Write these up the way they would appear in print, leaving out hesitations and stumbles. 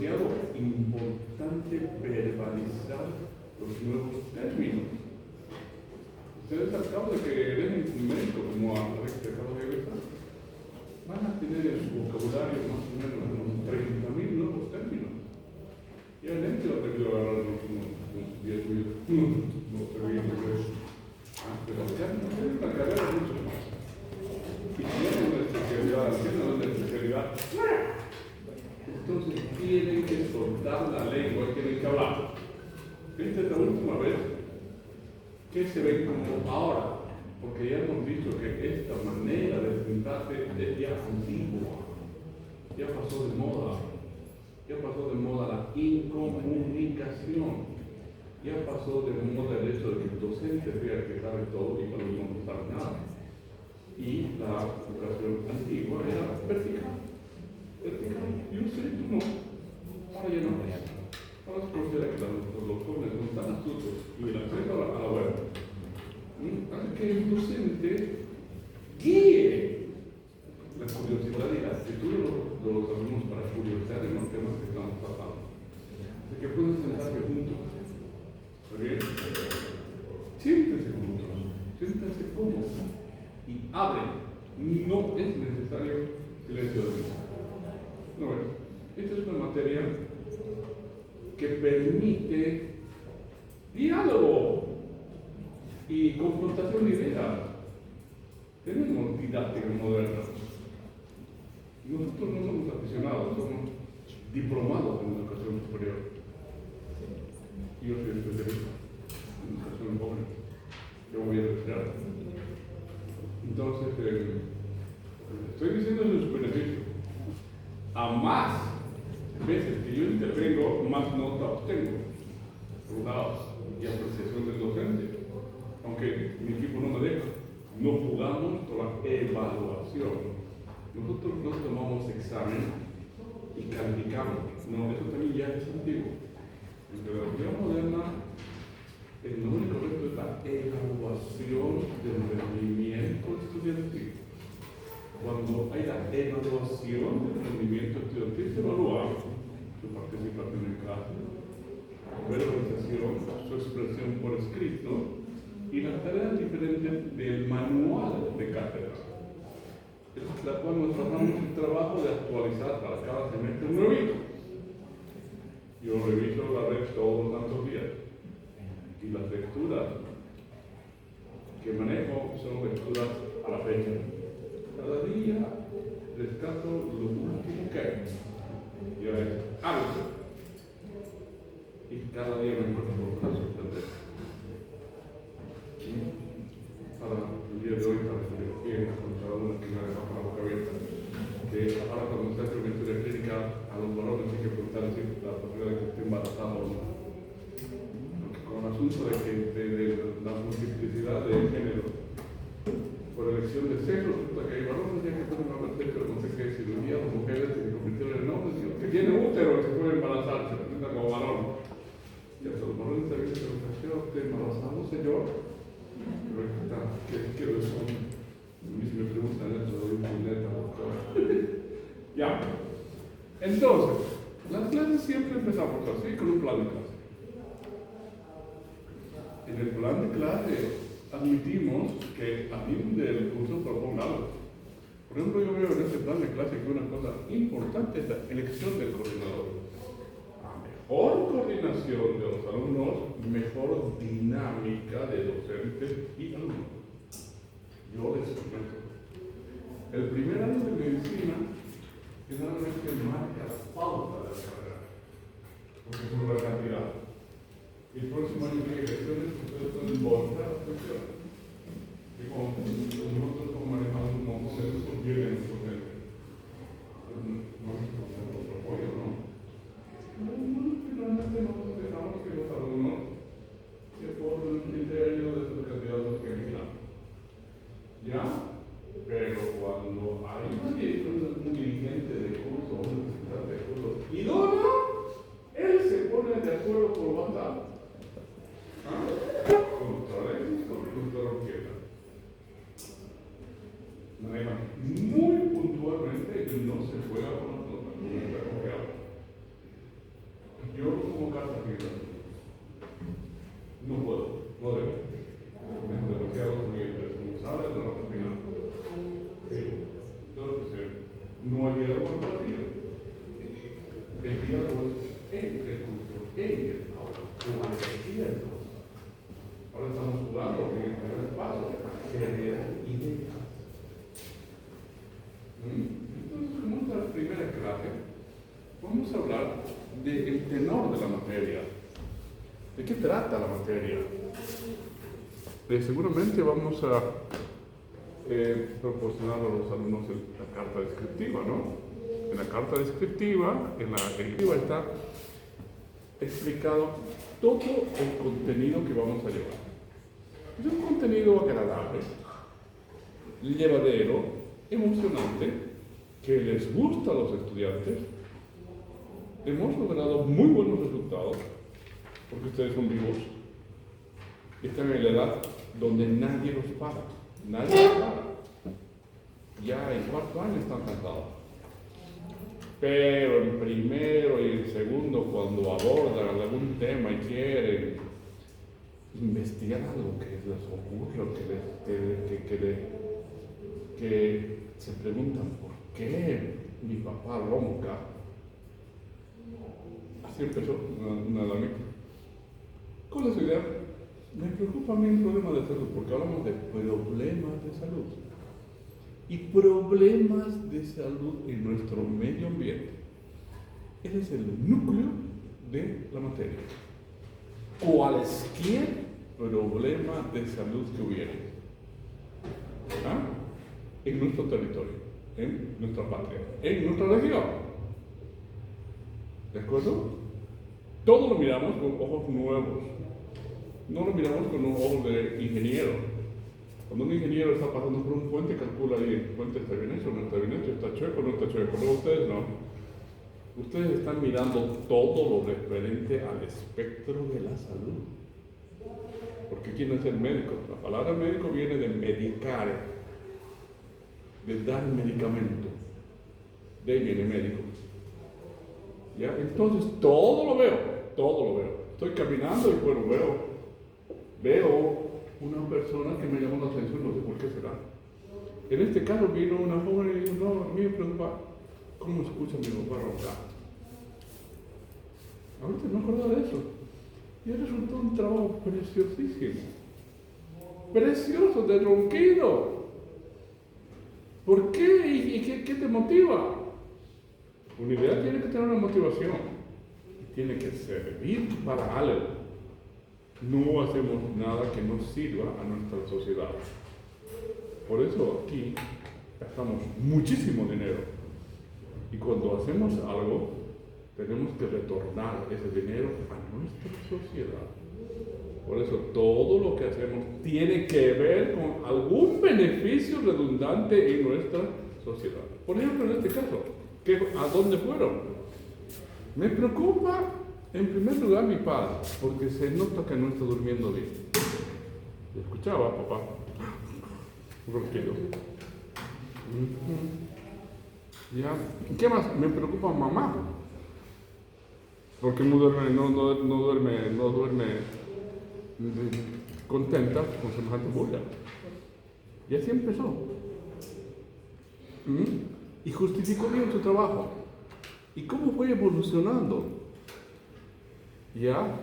demasiado importante verbalizar los nuevos términos. Ustedes al cabo de que dejen su médico como a Alex que acaba de regresar, van a tener en su vocabulario más o menos unos 30,000 nuevos términos. Y el ente lo ha debido agarrar unos 10 minutos. No se ve inglés. Pero ya no tienen una carrera mucho más. Y tienen una especialidad, entonces tienen que soltar la lengua y tienen que hablar. Esta es la última vez que se ve como ahora, porque ya hemos dicho que esta manera de sentarse es ya antigua, ya pasó de moda. Ya pasó de moda la incomunicación. Ya pasó de moda el hecho de que el docente vea que sabe todo y cuando no sabe nada. Y la educación antigua era vertical. Yo sé, tú no. Ahora ya no. Ahora es considera que los jóvenes son tan astutos y el acceso a la web hace que el docente guíe la curiosidad y la actitud de los alumnos para curiosidad en los temas que estamos tratando. Así que pueden sentarse juntos. ¿Está bien? Siéntense juntos. Siéntense cómodos. Y hablen. No es necesario silencio de mesa. No es. Esta es una materia que permite diálogo y confrontación de ideas. Tenemos didáctica moderna. Nosotros no somos aficionados, somos diplomados en educación superior. Yo soy especialista en educación joven. Yo voy a retirar. Entonces, estoy diciendo eso en su beneficio. A más veces que yo intervengo, más nota obtengo. Resultados y apreciación del docente. Aunque mi equipo no me deja. No jugamos con la evaluación. Nosotros no tomamos examen y calificamos. No, eso también ya es antiguo. En la pedagogía moderna, el nombre correcto es la evaluación del rendimiento estudiantil. Cuando hay la evaluación del rendimiento estudiantil, se evalúa su participación en clase, su verbalización, su expresión por escrito y las tareas diferentes del manual de cátedra. Es la cual nos tratamos el trabajo de actualizar para cada semestre un nuevito. Yo reviso la red todos los santos días. Y las lecturas que manejo son lecturas a la fecha. Cada día rescato lo último que hay. Ya es algo. Y cada día me encuentro por una sorpresa. Para el día de hoy, para que me encontrado una que me ha dejado con la boca abierta. Que ahora cuando se hace una historia clínica, a los varones hay que preguntar si la posibilidad de que esté embarazada o no. Con el asunto de la multiplicidad de género por elección de sexo, resulta que hay varones ya que pueden haber sexo, no sé qué cirugía, las mujeres que se convirtieron en hombres, que tiene útero y se puede embarazar, se presenta como varón. Y hasta los varones también se preguntan, ¿qué usted embarazado, señor? ¿Qué razón? Si me preguntan eso, doy un puñeta, doctor. Ya. Entonces, las clases siempre empezamos así, con un plan de clase. En el plan de clase admitimos que a fin del curso proponga algo. Por ejemplo, yo veo en este plan de clase que una cosa importante es la elección del coordinador. A mejor coordinación de los alumnos, mejor dinámica de docentes y alumnos. Yo les comento. El primer año de medicina generalmente marca la pauta de la carrera, porque es una cantidad. Y el próximo año de elecciones, ustedes pueden volver a la cuestión. Y como nosotros como manejamos un montón de eso, vienen los docentes. No es otro apoyo, ¿no? Finalmente nosotros dejamos que los alumnos se por el criterio de sus candidatos que elijan. ¿Ya? Pero cuando hay un dirigente de curso, un representante de curso, y él se pone de acuerdo por WhatsApp. Con el doctor Alexis, con el doctor Orqueta. Manejan muy puntualmente y no se juega con las notas, no está confiado. cartas aquí. No puedo, no debo. Es demasiado muy irresponsable de la nota final. Entonces, no hay diálogo con el partido. El diálogo es entre el culto, entre el ahora, cualquier cosa. Ahora estamos jugando en el primer paso, creer ideas. Entonces, en nuestra primera clase, vamos a hablar del tenor de la materia. ¿De qué trata la materia? Seguramente vamos a proporcionar a los alumnos la carta descriptiva, ¿no? En la carta descriptiva, está explicado todo el contenido que vamos a llevar. Es un contenido agradable, llevadero, emocionante, que les gusta a los estudiantes. Hemos logrado muy buenos resultados, porque ustedes son vivos y están en la edad donde nadie los para, nadie los para. Ya en cuarto año están cansados. Pero en primero y en segundo, cuando abordan algún tema y quieren investigar algo que les ocurre, que se preguntan por qué mi papá ronca. Así empezó una damita. ¿Cuál es su idea? Me preocupa a mí un problema de salud, porque hablamos de problemas de salud. Y problemas de salud en nuestro medio ambiente. Ese es el núcleo de la materia. Cualquier problema de salud que hubiera en nuestro territorio, en nuestra patria, en nuestra región. ¿De acuerdo? Todo lo miramos con ojos nuevos. No lo miramos con los ojos de ingeniero. Cuando un ingeniero está pasando por un puente, calcula ahí, el puente está bien hecho, no está bien hecho, está chueco, no está chueco. Pero ustedes no. Ustedes están mirando todo lo referente al espectro de la salud. Porque ¿quién es el médico? La palabra médico viene de medicar, de dar medicamento. De ahí viene médico. ¿Ya? Entonces todo lo veo. Estoy caminando y bueno, veo una persona que me llamó la atención, no sé por qué será. En este caso vino una joven y dijo, no, a mí me preocupa cómo escucha mi papá roncar. Ahorita me acuerdo de eso. Y resultó un trabajo preciosísimo. Precioso, de ronquido. ¿Por qué? ¿Y qué te motiva? Una idea tiene que tener una motivación. Tiene que servir para algo. No hacemos nada que nos sirva a nuestra sociedad. Por eso aquí gastamos muchísimo dinero. Y cuando hacemos algo, tenemos que retornar ese dinero a nuestra sociedad. Por eso todo lo que hacemos tiene que ver con algún beneficio redundante en nuestra sociedad. Por ejemplo, en este caso, ¿a dónde fueron? Me preocupa, en primer lugar, mi padre, porque se nota que no está durmiendo bien. Escuchaba, papá, ronquido. Ya. ¿Qué más? Me preocupa mamá, porque no duerme contenta con semejante bulla. Y así empezó. Y justificó bien su trabajo. ¿Y cómo fue evolucionando? Ya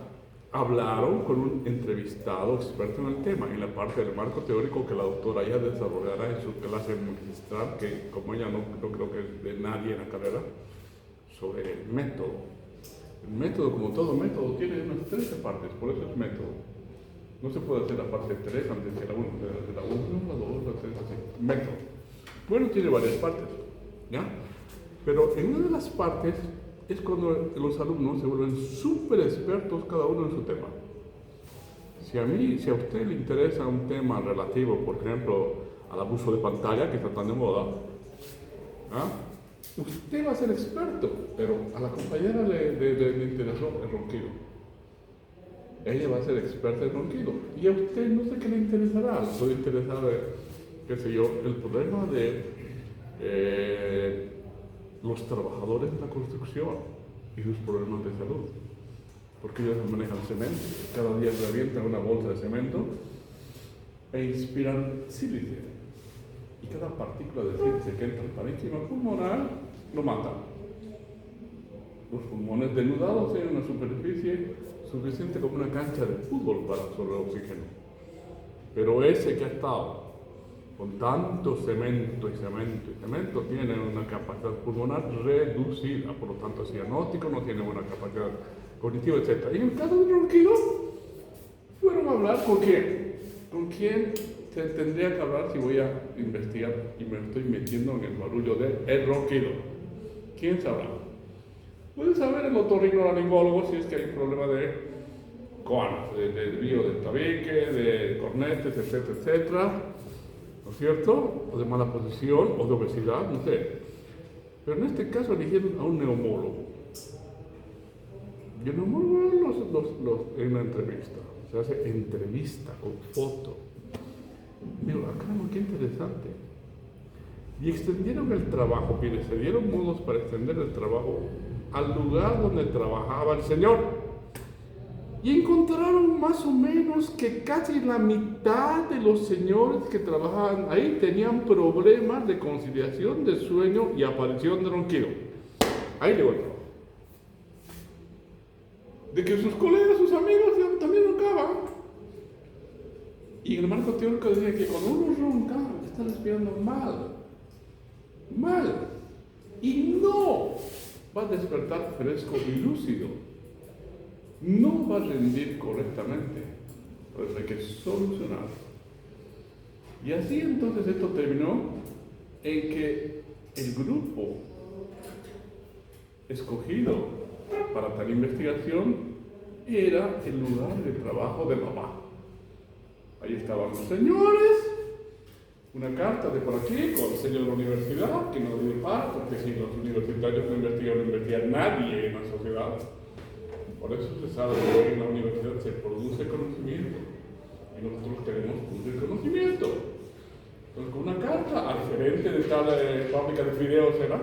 hablaron con un entrevistado experto en el tema, en la parte del marco teórico que la doctora ya desarrollará en su clase magistral, que como ella no creo que es de nadie en la carrera, sobre el método. El método, como todo método, tiene unas 13 partes, por eso es método. No se puede hacer la parte 3 antes de la 1, de la 1, la 2, la 3, así. Método. Bueno, tiene varias partes, ¿ya? Pero en una de las partes es cuando los alumnos se vuelven súper expertos cada uno en su tema. Si a usted le interesa un tema relativo, por ejemplo, al abuso de pantalla, que está tan de moda, usted va a ser experto, pero a la compañera le interesó el ronquido. Ella va a ser experta en ronquido. Y a usted no sé qué le interesará. Le puede interesar, qué sé yo, el problema de los trabajadores de la construcción y sus problemas de salud. porque ellos manejan cemento, cada día revientan una bolsa de cemento e inspiran sílice. Y cada partícula de sílice que entra al parénquima pulmonar lo mata. Los pulmones denudados tienen una superficie suficiente como una cancha de fútbol para absorber oxígeno. Pero ese que ha estado con tanto cemento y cemento y cemento tiene una capacidad pulmonar reducida, por lo tanto es cianótico, no tiene buena capacidad cognitiva, etc. Y en el caso de Ronquido, fueron a hablar con quién. ¿Con quién se tendría que hablar si voy a investigar y me estoy metiendo en el barullo de el ronquido? ¿Quién sabrá? Puede saber el otorrinolaringólogo si es que hay un problema de coanas, de desvío del tabique, de cornetes, etcétera, etcétera, ¿no es cierto? O de mala posición, o de obesidad, no sé. Pero en este caso eligieron a un neumólogo. Y el neumólogo en una entrevista, se hace entrevista con foto. Digo, caramba, qué interesante. Y extendieron el trabajo, mire, se dieron modos para extender el trabajo al lugar donde trabajaba el señor. Y encontraron más o menos que casi la mitad de los señores que trabajaban ahí tenían problemas de conciliación de sueño y aparición de ronquido. Ahí llegó el trabajo. De que sus colegas, sus amigos también roncaban. Y el marco teórico decía que cuando uno ronca, está respirando mal. Y no va a despertar fresco y lúcido. No va a rendir correctamente. Pues hay que solucionar. Y así entonces esto terminó en que el grupo escogido para tal investigación era el lugar de trabajo de mamá. Ahí estaban los señores, una carta de por aquí con el sello de la universidad, que no dio par, porque si los universitarios no investiga nadie en la sociedad. Por eso se sabe que en la universidad se produce conocimiento y nosotros queremos producir conocimiento. Entonces, con una carta al gerente de tal fábrica de fideos, ¿era?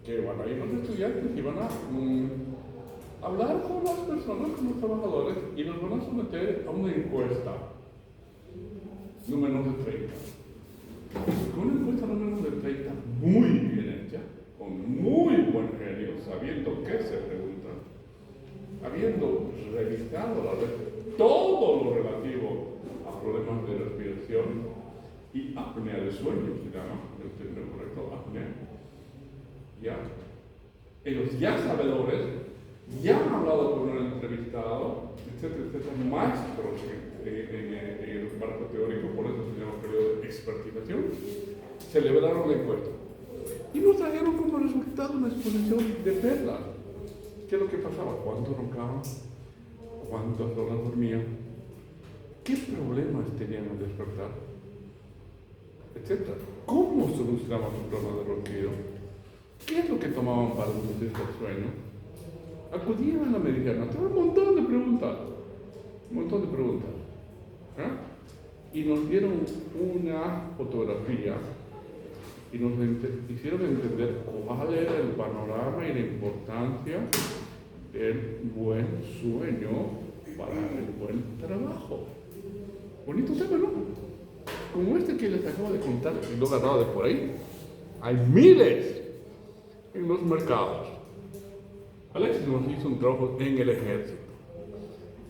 Que van a ir los estudiantes y van a hablar con las personas, con los trabajadores, y los van a someter a una encuesta, no menos de 30. Con una encuesta no menos de 30, muy bien hecha, con muy buen genio, sabiendo qué se pregunta, habiendo revisado a la vez todo lo relativo a problemas de respiración y apnea de sueño, se llama, el término correcto, apnea. Ya. Ellos ya sabedores, ya han hablado con un entrevistado, etcétera, maestros en el marco teórico, por eso se llama periodo de expertización, celebraron la encuesta. Y nos trajeron como resultado una exposición de perlas. ¿Qué es lo que pasaba? ¿Cuánto roncaban? ¿Cuántas horas dormían? ¿Qué problemas tenían al despertar? Etcétera. ¿Cómo solucionaban su problema de ronquido? ¿Qué es lo que tomaban para reducir el sueño? Acudían a la medicina. Un montón de preguntas. Y nos dieron una fotografía y nos hicieron entender cuál era el panorama y la importancia del buen sueño para el buen trabajo. Bonito tema, ¿no? Como este que les acabo de contar, y lo he agarrado de por ahí, hay miles en los mercados. Alex nos hizo un trabajo en el ejército.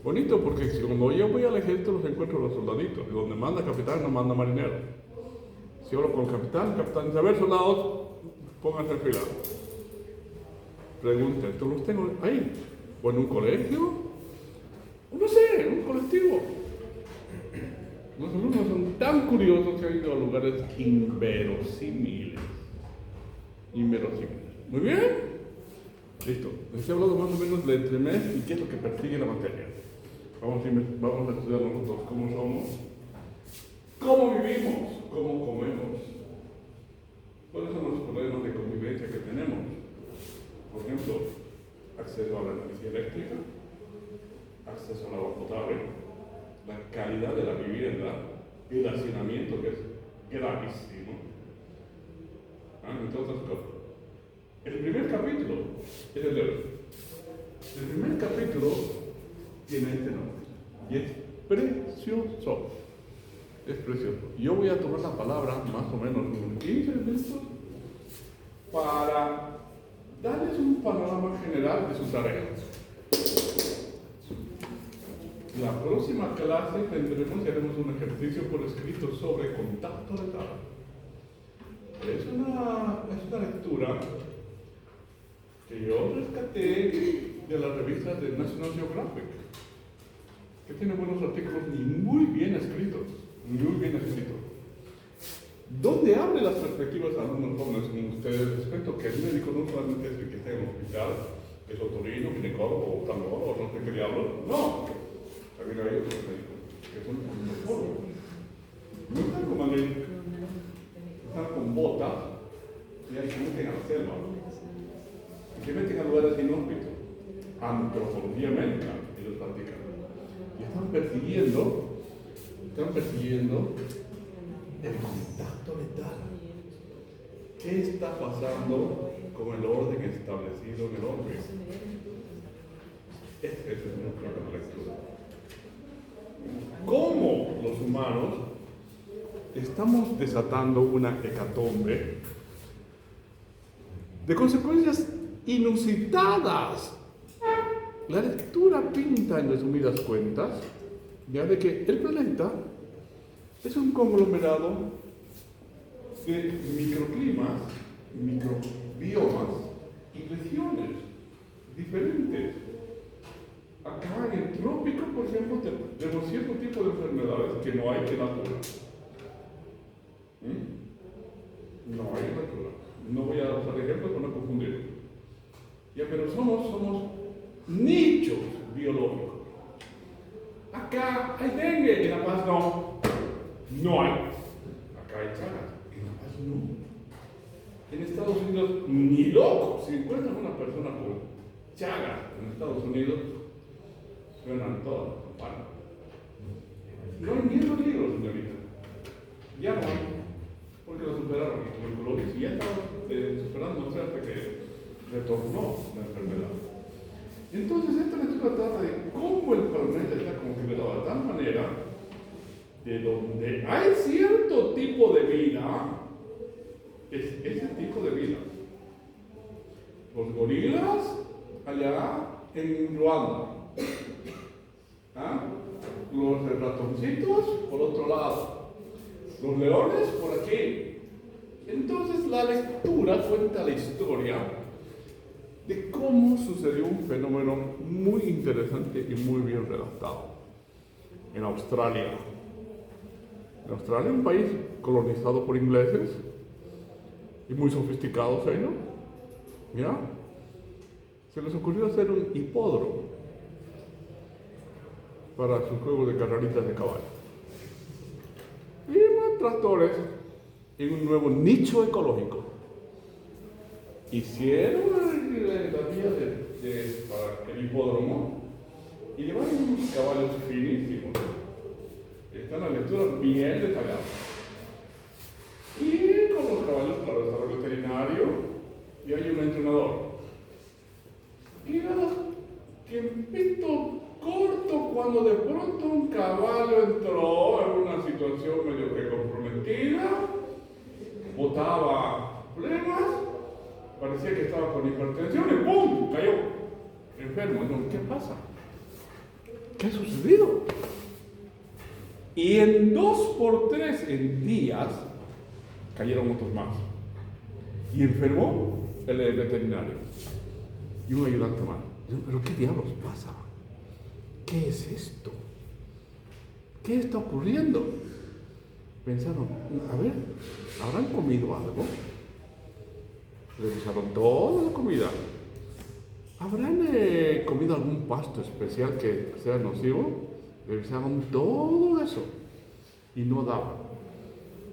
Bonito porque si cuando yo voy al ejército los encuentro los soldaditos, y donde manda capitán no manda marinero. Si hablo con el capitán dice, a ver soldados, pónganse al fila. Pregunten, ¿tú los tengo ahí? ¿O en un colegio? O no sé, en un colectivo. Los alumnos son tan curiosos que han ido a lugares inverosímiles. Muy bien. Listo. Les he hablado más o menos de entremés y qué es lo que persigue la materia. Vamos a estudiar nosotros cómo somos, cómo vivimos, cómo comemos, cuáles son los problemas de convivencia que tenemos. Por ejemplo, acceso a la energía eléctrica, acceso al agua potable, la calidad de la vivienda, el hacinamiento que es gravísimo, entre otras cosas. El primer capítulo es el de hoy. El primer capítulo tiene este nombre y es precioso. Es precioso. Yo voy a tomar la palabra más o menos unos 15 minutos para darles un panorama general de su tarea. La próxima clase tendremos y haremos un ejercicio por escrito sobre contacto letal. Es una lectura que yo rescaté de la revista de National Geographic, que tiene buenos artículos y muy bien escritos, donde abre las perspectivas a algunos jóvenes como ustedes respecto que el médico no solamente es el que está en el hospital, es otorrino, ginecólogo, oftalmólogo, o no sé qué diablos, no. También hay otros médicos que son ginecólogos. No están con Madrid, están con botas y hay que meten a la selva. Y que meten a lugares inhóspitos. Antropología médica, ellos practican. Y están persiguiendo el contacto letal. ¿Qué está pasando con el orden establecido en el hombre? Ese es nuestra lectura. ¿Cómo los humanos estamos desatando una hecatombe de consecuencias inusitadas? La lectura pinta en resumidas cuentas ya de que el planeta es un conglomerado de microclimas, microbiomas y regiones diferentes. Acá en el trópico, por ejemplo, tenemos cierto tipo de enfermedades que no hay en natura. No hay en natura. No voy a usar ejemplos para no confundir. Ya, pero somos nichos biológicos. Acá hay dengue, en La Paz no. No hay. Acá hay chagas, en La Paz no. En Estados Unidos, ni loco. Si encuentran una persona con chagas en Estados Unidos, suenan todas las campanas. No hay ni en los libros, señorita. Ya no hay. Porque lo superaron la tuberculosis y ya estaba superando hasta que retornó la enfermedad. Entonces, esta lectura trata de cómo el planeta está configurado de tal manera de donde hay cierto tipo de vida, es ese tipo de vida. Los gorilas allá en Ruanda, los ratoncitos por otro lado, los leones por aquí. Entonces la lectura cuenta la historia de cómo sucedió un fenómeno muy interesante y muy bien redactado en Australia. En Australia, un país colonizado por ingleses y muy sofisticados ellos, ¿ya? Se les ocurrió hacer un hipódromo para sus juegos de carreritas de caballo. Y más tractores en un nuevo nicho ecológico. Hicieron la vía para el hipódromo y llevaron unos caballos finísimos. Está en la lectura bien detallada. Y con los caballos, claro, está el veterinario y hay un entrenador. Y nada, tiempito corto cuando de pronto un caballo entró en una situación medio que comprometida, botaba flemas, parecía que estaba con hipertensión y ¡pum! Cayó enfermo. Entonces, ¿qué pasa? ¿Qué ha sucedido? Y en 2x3 en días cayeron otros más. Y enfermó el veterinario y un ayudante más. ¿Pero qué diablos pasa? ¿Qué es esto? ¿Qué está ocurriendo? Pensaron, a ver, ¿habrán comido algo? Revisaron toda la comida. ¿Habrán comido algún pasto especial que sea nocivo? Revisaron todo eso y no daba.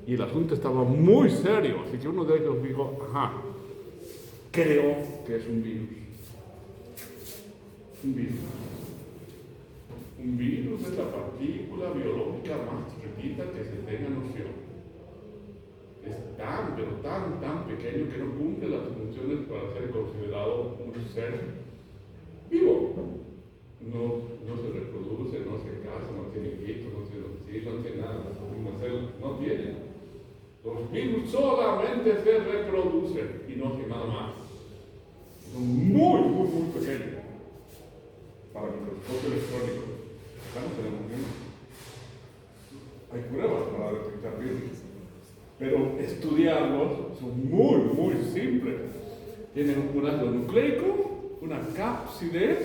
Y el asunto estaba muy serio, así que uno de ellos dijo, creo que es un virus. Un virus. Un virus es la partícula biológica más chiquitita que se tenga noción. Es tan, pero tan pequeño que no cumple las funciones para ser considerado un ser vivo. no se reproduce, no se casa, no tiene hijos, no tiene nada, no tiene. Los virus solamente se reproducen y no hacen nada más. Son muy pequeños. Para el microscopio electrónico, acá no tenemos virus. Hay pruebas para detectar virus, pero estudiarlos son muy simples. Tienen un ácido nucleico, una cápside,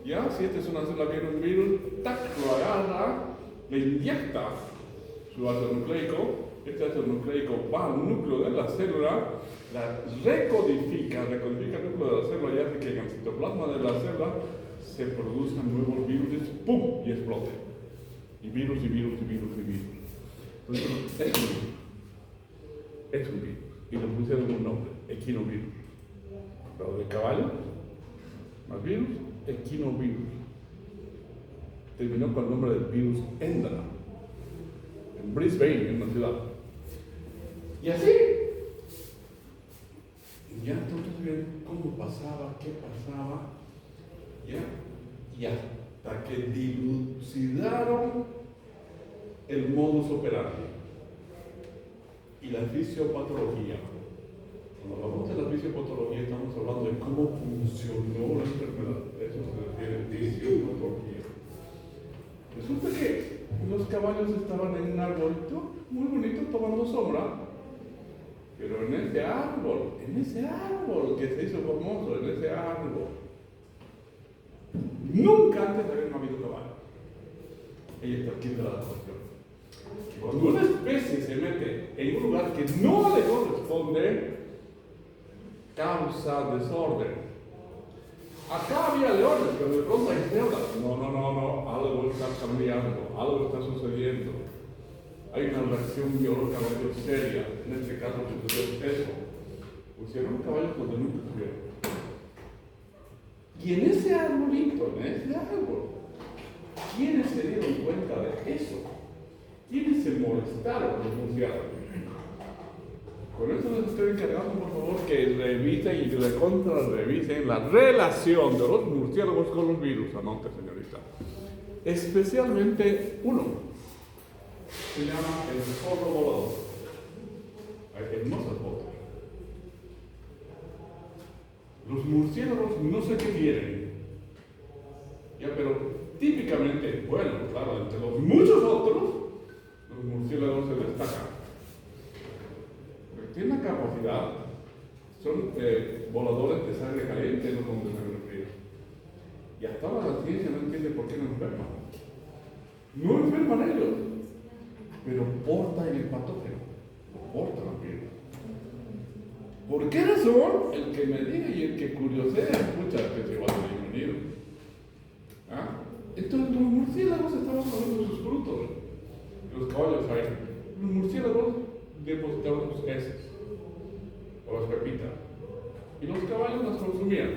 ¿ya? Si este es una célula que tiene un virus, tac, lo agarra, le inyecta su ácido nucleico. Este ácido nucleico va al núcleo de la célula, la recodifica el núcleo de la célula y hace que en el citoplasma de la célula se produzcan nuevos virus, ¡pum! Y exploten. Y virus. Entonces, es un virus. Y le pusieron un nombre, equinovirus. Pero de caballo, más virus, equinovirus. Terminó con el nombre del virus Endra, en Brisbane, en una ciudad. Y así, ya todos ven cómo pasaba, qué pasaba, ¿ya? Y hasta que dilucidaron el modus operandi y la fisiopatología. Cuando hablamos de la fisiopatología estamos hablando de cómo funcionó la enfermedad. Eso se refiere a fisiopatología. Resulta que los caballos estaban en un arbolito muy bonito tomando sombra, pero en ese árbol que se hizo famoso, en ese árbol, nunca antes habían habido caballos. Ahí está el kit de la adaptación. Cuando una especie se mete en un lugar que no le corresponde, causa desorden. Acá había leones, pero de pronto hay cebras. No, algo está cambiando, algo está sucediendo. Hay una reacción biológica muy seria. En este caso sucedió eso. Pusieron caballos donde nunca estuvieron. Y en ese arbolito, ¿quiénes se dieron cuenta de eso? ¿Quiénes se molestaron los murciélagos? Con eso les estoy encargando, por favor, que revisen y revisen la relación de los murciélagos con los virus. Anote, señorita. Especialmente uno. Se llama el zorro volador. Hay hermosas fotos. Los murciélagos no sé qué quieren. Ya, pero típicamente, bueno, claro, entre los muchos otros, los murciélagos se destacan. Tienen la capacidad, son voladores de sangre caliente, no son de sangre fría. Y hasta ahora la ciencia no entiende por qué no enferman. No enferman ellos, pero portan el patógeno, portan el virus. ¿Por qué razón? El que me diga y el que curiosea, escucha que se va a ser bienvenido. ¿Ah? Entonces los murciélagos estaban comiendo sus frutos, los caballos ahí. Los murciélagos depositaban sus heces o las pepitas y los caballos las consumían.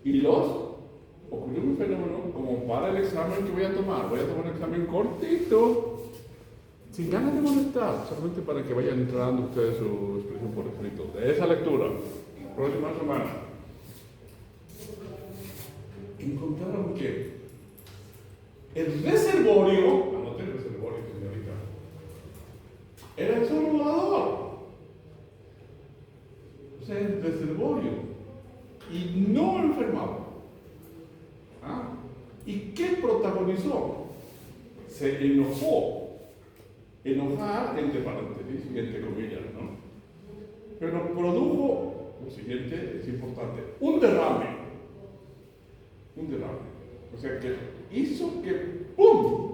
Y ocurrió un fenómeno como para el examen que voy a tomar un examen cortito, sin ganas de molestar, solamente para que vayan entrando ustedes su expresión por escrito de esa lectura, la próxima semana. Encontraron que el reservorio, anoté el reservorio, señorita, era el zorro volador. O sea, el reservorio. Y no enfermaba. ¿Ah? ¿Y qué protagonizó? Se enojó. Enojar entre paréntesis y entre comillas, ¿no? Pero produjo, lo siguiente es importante, un derrame. O sea que hizo que, ¡pum!,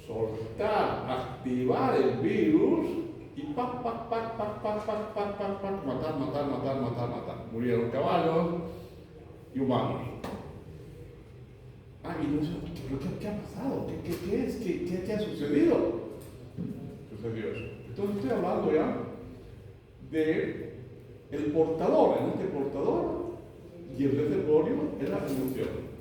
soltar, activar el virus y matar. Murieron caballos y humanos. Y no sé, ¿qué ha pasado? ¿Qué es? ¿Qué ha sucedido? Sucedió eso. Entonces estoy hablando ya de el portador. En este portador y el reservorio es la emoción.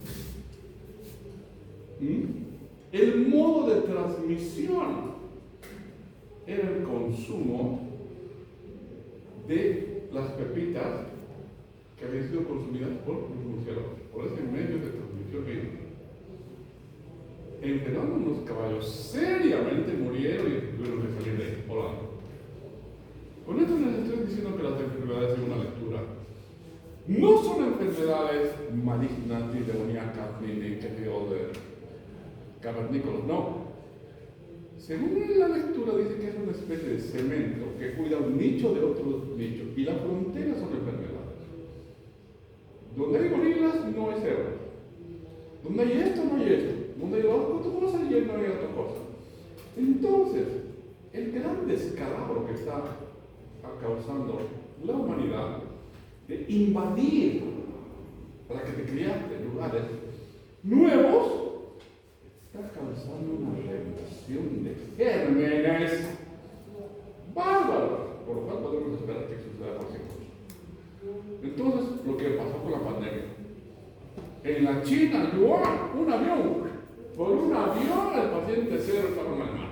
El modo de transmisión era el consumo de las pepitas que habían sido consumidas por los murciélagos, por ese medio de transmisión viva. Enfermaron unos caballos, seriamente murieron y tuvieron que salir de ahí, volando. Con esto les estoy diciendo que las enfermedades de una lectura no son enfermedades malignas, ni demoníacas, ni que sé yo, de cavernícolas, no. Según la lectura dice que es una especie de cemento que cuida un nicho de otro nicho, y las fronteras son enfermedades. Donde hay gorilas no hay cerdos. Donde hay esto no hay esto. Donde hay otra cosa y no hay otra cosa. Entonces, el gran descalabro que está causando la humanidad de invadir para que te criaste en lugares nuevos está causando una reducción de gérmenes bárbaros, por lo cual podemos esperar que suceda cualquier cosa. Entonces, lo que pasó con la pandemia, en la China, Yuan, un avión, por un avión el paciente cero estaba en Alemania.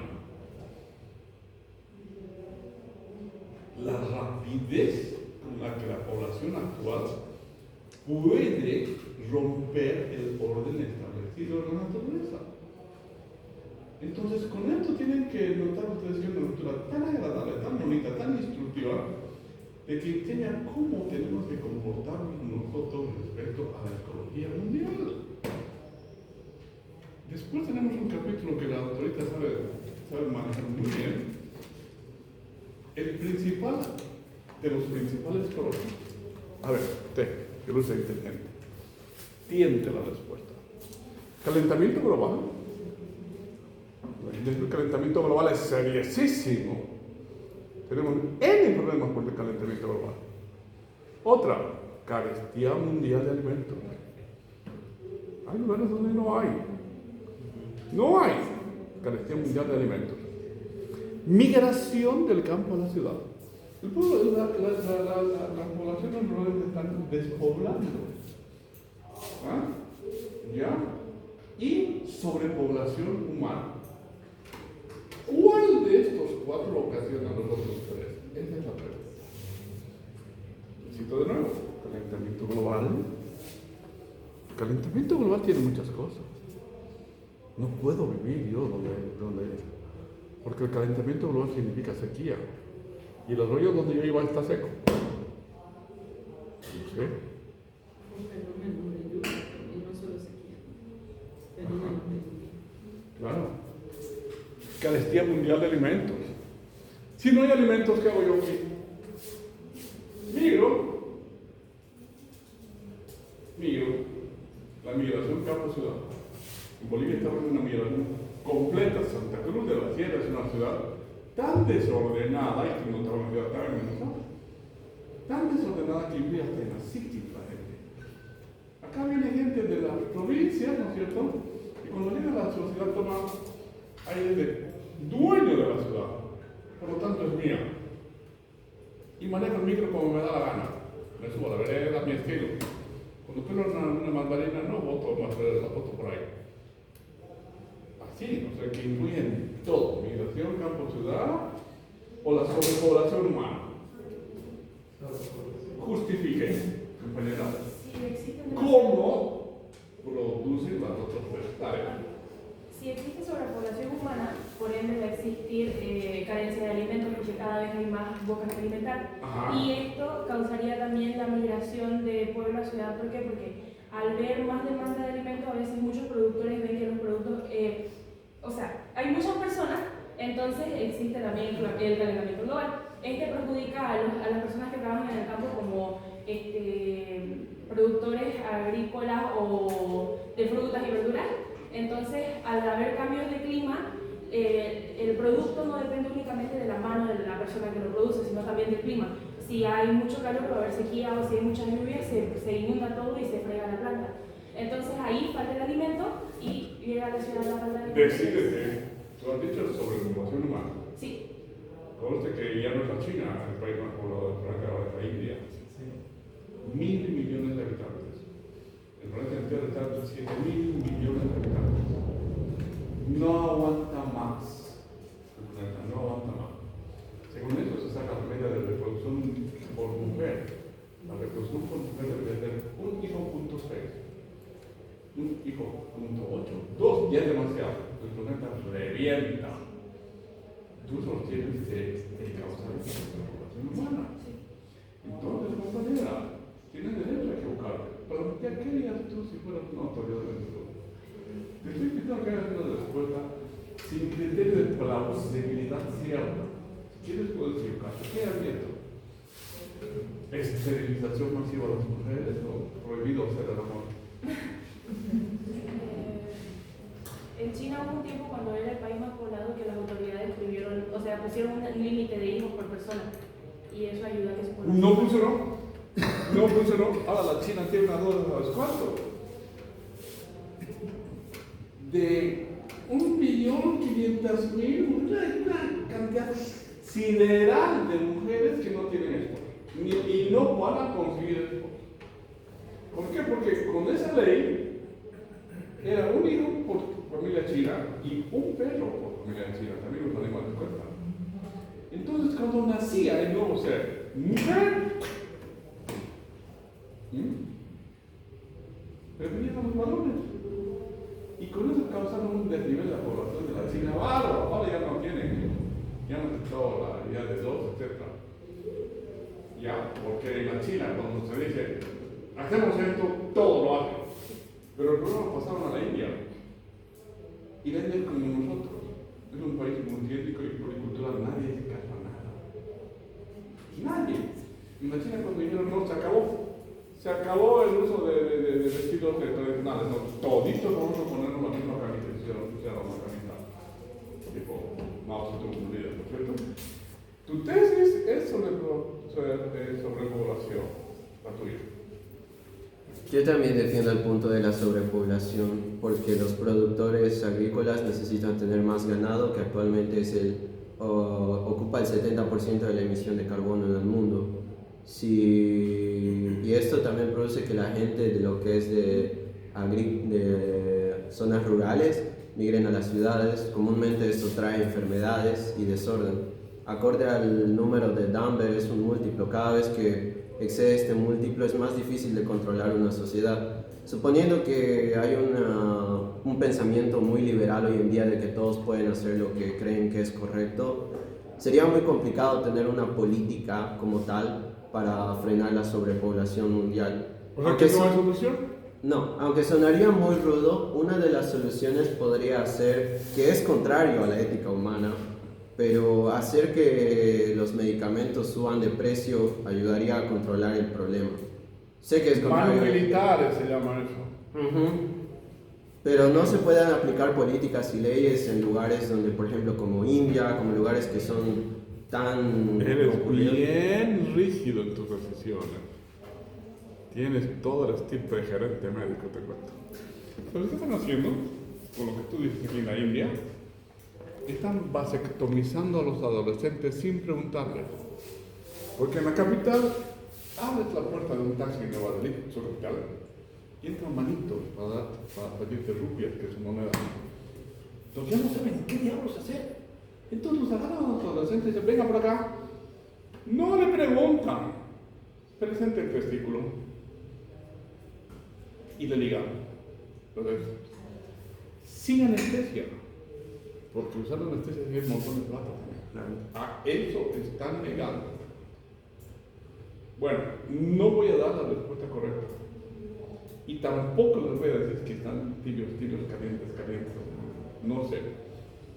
La rapidez con la que la población actual puede romper el orden establecido en la naturaleza. Entonces, con esto tienen que notar ustedes que es una lectura tan agradable, tan bonita, tan instructiva, de que enseña cómo tenemos que comportarnos nosotros respecto a la ecología mundial. Después tenemos un capítulo que la autorita sabe manejar muy bien. El principal de los principales problemas. A ver, que lo sea inteligente. Tiente la respuesta. Calentamiento global. El calentamiento global es seriosísimo. Tenemos N problemas por el calentamiento global. Otra, carestía mundial de alimentos. Hay lugares donde no hay. No hay carestía mundial de alimentos. Migración del campo a la ciudad. El pueblo, las poblaciones rurales están despoblando. ¿Ah? ¿Ya? Y sobrepoblación humana. ¿Cuál de estos cuatro ocasiona los otros tres? Esa es la pregunta. Cito de nuevo. Calentamiento global. El calentamiento global tiene muchas cosas. No puedo vivir yo donde porque el calentamiento global significa sequía. Y el arroyo donde yo iba está seco. No sé. Un fenómeno de lluvia y no solo sequía. Fenómeno de lluvia. Claro. Carestía mundial de alimentos. Si no hay alimentos, ¿qué hago yo aquí? Migro. La migración campo-ciudad. En Bolivia estamos en una migración completa. Santa Cruz de la Sierra es una ciudad tan desordenada, y que no está una ciudad tan desordenada que vive hasta en la psíquica la gente. Acá viene gente de las provincias, ¿no es cierto? Y cuando llega a la sociedad toma aire de dueño de la ciudad, por lo tanto es mía. Y manejo el micro como me da la gana. Me subo a la vereda, mi estilo. Cuando pelo una mandarina, no voto más la foto por ahí. Así, o sea, que incluyen todo: migración, campo-ciudad o la sobrepoblación humana. Justifiquen, en general, cómo producen las otras personas. Si existe sobrepoblación humana, por ende va a existir carencia de alimentos porque cada vez hay más bocas que alimentar. Ajá. Y esto causaría también la migración de pueblo a ciudad. ¿Por qué? Porque al ver más demanda de alimentos, a veces muchos productores ven que los productos, hay muchas personas, entonces existe también el calentamiento global. Este perjudica a las personas que trabajan en el campo como productores agrícolas o de frutas y verduras. Entonces, al haber cambios de clima, el producto no depende únicamente de la mano de la persona que lo produce, sino también del clima. Si hay mucho calor, va a haber sequía, o si hay mucha lluvia, se inunda todo y se frega la planta. Entonces ahí falta el alimento y llega a la ciudad la falta de alimento. Decídete, tú has dicho sobrepoblación humana. Sí. Conste que ya no es la China, el país más poblado de Francia, ahora es la India. 1.000 millones de habitantes. El planeta entero está de 7.000 millones de habitantes. No aguanta más. El planeta no aguanta más. Según eso se saca la media de reproducción por mujer. La reproducción por mujer un hijo, punto 8, 2, ya es demasiado. El planeta revienta. Tú solo tienes que causar esa población humana. Entonces, compañera, tienes derecho a equivocarte. Pero ¿qué harías tú si fueras una autoridad del mundo? Te estoy pidiendo que hagas una respuesta sin criterio de plausibilidad cierta. Si quieres, puedes equivocarte. ¿Qué harías tú? ¿Esterilización masiva de las mujeres o prohibido hacer el amor? En China hubo un tiempo cuando era el país más poblado que las autoridades pusieron un límite de hijos por persona y eso ayuda a que se población. No funcionó. No funcionó. Ahora la China tiene una deuda, ¿sabes cuánto? De 1.500.000, una cantidad sideral de mujeres que no tienen esposo y no van a conseguir esposo. ¿Por qué? Porque con esa ley era un hijo por familia china y un perro por familia china, también los animales cuentan. Entonces, cuando nacía el nuevo ser, mujer, preferían a los varones. Y con eso causaron un desnivel de la población de la China bárbaro. Ahora ya no tienen, ya no han quitado la idea de dos, etc. Ya, porque en la China, cuando se dice, hacemos esto, todo lo hacen. Pero el problema pasaron a la India. Y la India es como nosotros. Es un país multiétnico y pluricultural. Nadie se casa a nada. Nadie. En la China cuando dijeron no, se acabó. Se acabó el uso de vestidos tradicionales. No, toditos vamos a ponernos la misma camisa. Hicieron una camisa tipo Mao Zedong, un líder, ¿no es cierto? Tu tesis es sobre población, la tuya. Yo también defiendo el punto de la sobrepoblación porque los productores agrícolas necesitan tener más ganado, que actualmente ocupa el 70% de la emisión de carbono en el mundo. Y esto también produce que la gente de lo que es de zonas rurales migren a las ciudades. Comúnmente esto trae enfermedades y desorden. Acorde al número de Dunbar es un múltiplo. Cada vez que excede este múltiplo es más difícil de controlar una sociedad. Suponiendo que hay un pensamiento muy liberal hoy en día de que todos pueden hacer lo que creen que es correcto, sería muy complicado tener una política como tal para frenar la sobrepoblación mundial. ¿O sea que no hay solución? No, aunque sonaría muy rudo, una de las soluciones podría ser, que es contrario a la ética humana, pero hacer que los medicamentos suban de precio ayudaría a controlar el problema. Sé que es contrario. Manos militares se llama eso. Pero no se pueden aplicar políticas y leyes en lugares donde, por ejemplo, como India, como lugares que son tan... Eres bien rígido en tus decisiones. Tienes todo el tipo de gerente médico, te cuento. Pero ¿qué están haciendo? Con lo que tú dices aquí en la India, están vasectomizando a los adolescentes sin preguntarles. Porque en la capital, abres la puerta de un taxi en Nueva Delhi, su capital, y entra un manito para pedirte rupias, que es su moneda. Entonces ya no saben qué diablos hacer. Entonces los agarran a los adolescentes y dicen, venga por acá. No le preguntan. Presente el testículo. Y le ligan. Entonces, sin anestesia. Porque usar anestesia es un montón de plata. A eso están negando. Bueno, no voy a dar la respuesta correcta. Y tampoco les voy a decir que están tibios, calientes. No sé.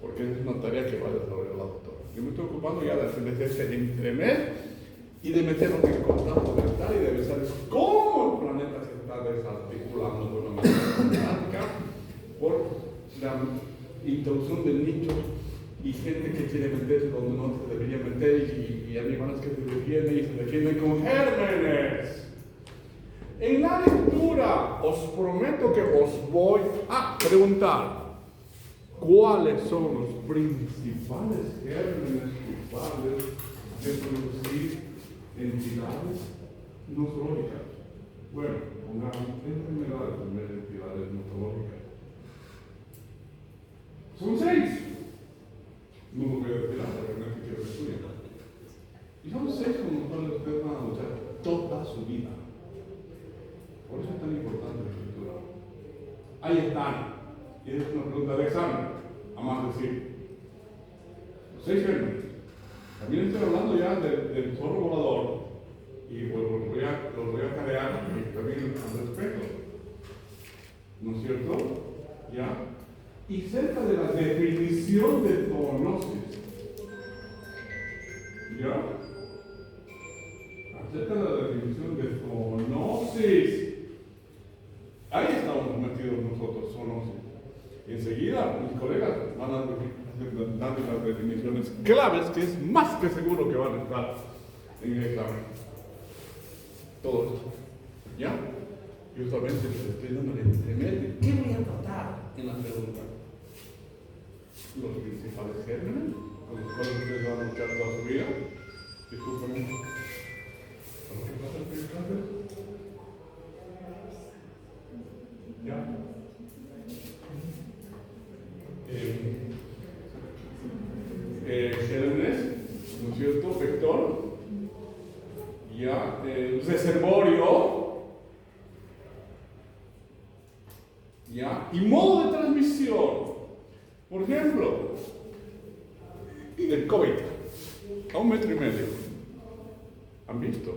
Porque es una tarea que va a desarrollar la doctora. Yo me estoy ocupando ya de hacer ese entremés y de meterlo en contacto mental y de avisarles cómo el planeta se está desarticulando con una manera dramática por la introducción de nichos y gente que quiere meterse donde no se debería meter y animales que se defienden y se defienden con gérmenes. En la lectura os prometo que os voy a preguntar ¿cuáles son los principales gérmenes culpables de producir entidades no zoológicas? Bueno, pongamos enfermedades en vez de entidades no zoológicas. Son 6. No lo voy a decir hasta que no quiero que estudien. Y son 6 con los cuales ustedes van a luchar toda su vida. Por eso es tan importante la escritura. ahí están. Y es una pregunta de examen, a más decir. 6 gérmenes. También estoy hablando ya del zorro volador. Y bueno, los voy a carear también al respecto. ¿No es cierto? ¿Ya? Y cerca de la definición de zoonosis. ¿Ya? Acerca de la definición de zoonosis. Ahí estamos metidos nosotros, zoonosis. Enseguida, mis colegas van a dar las definiciones claves que es más que seguro que van a estar en el examen. Todo esto. ¿Ya? Yo solamente les estoy dando el entremedio. ¿Qué voy a tratar en la pregunta? Los principales gérmenes con los cuales ustedes van a luchar toda su vida. Discúlpenme. ¿Por qué pasa el principal? ¿Ya? Gérmenes, ¿no es cierto? Vector. Ya, reservorio, ya, y modo de transmisión. Por ejemplo, el COVID, a 1,5 metros. ¿Han visto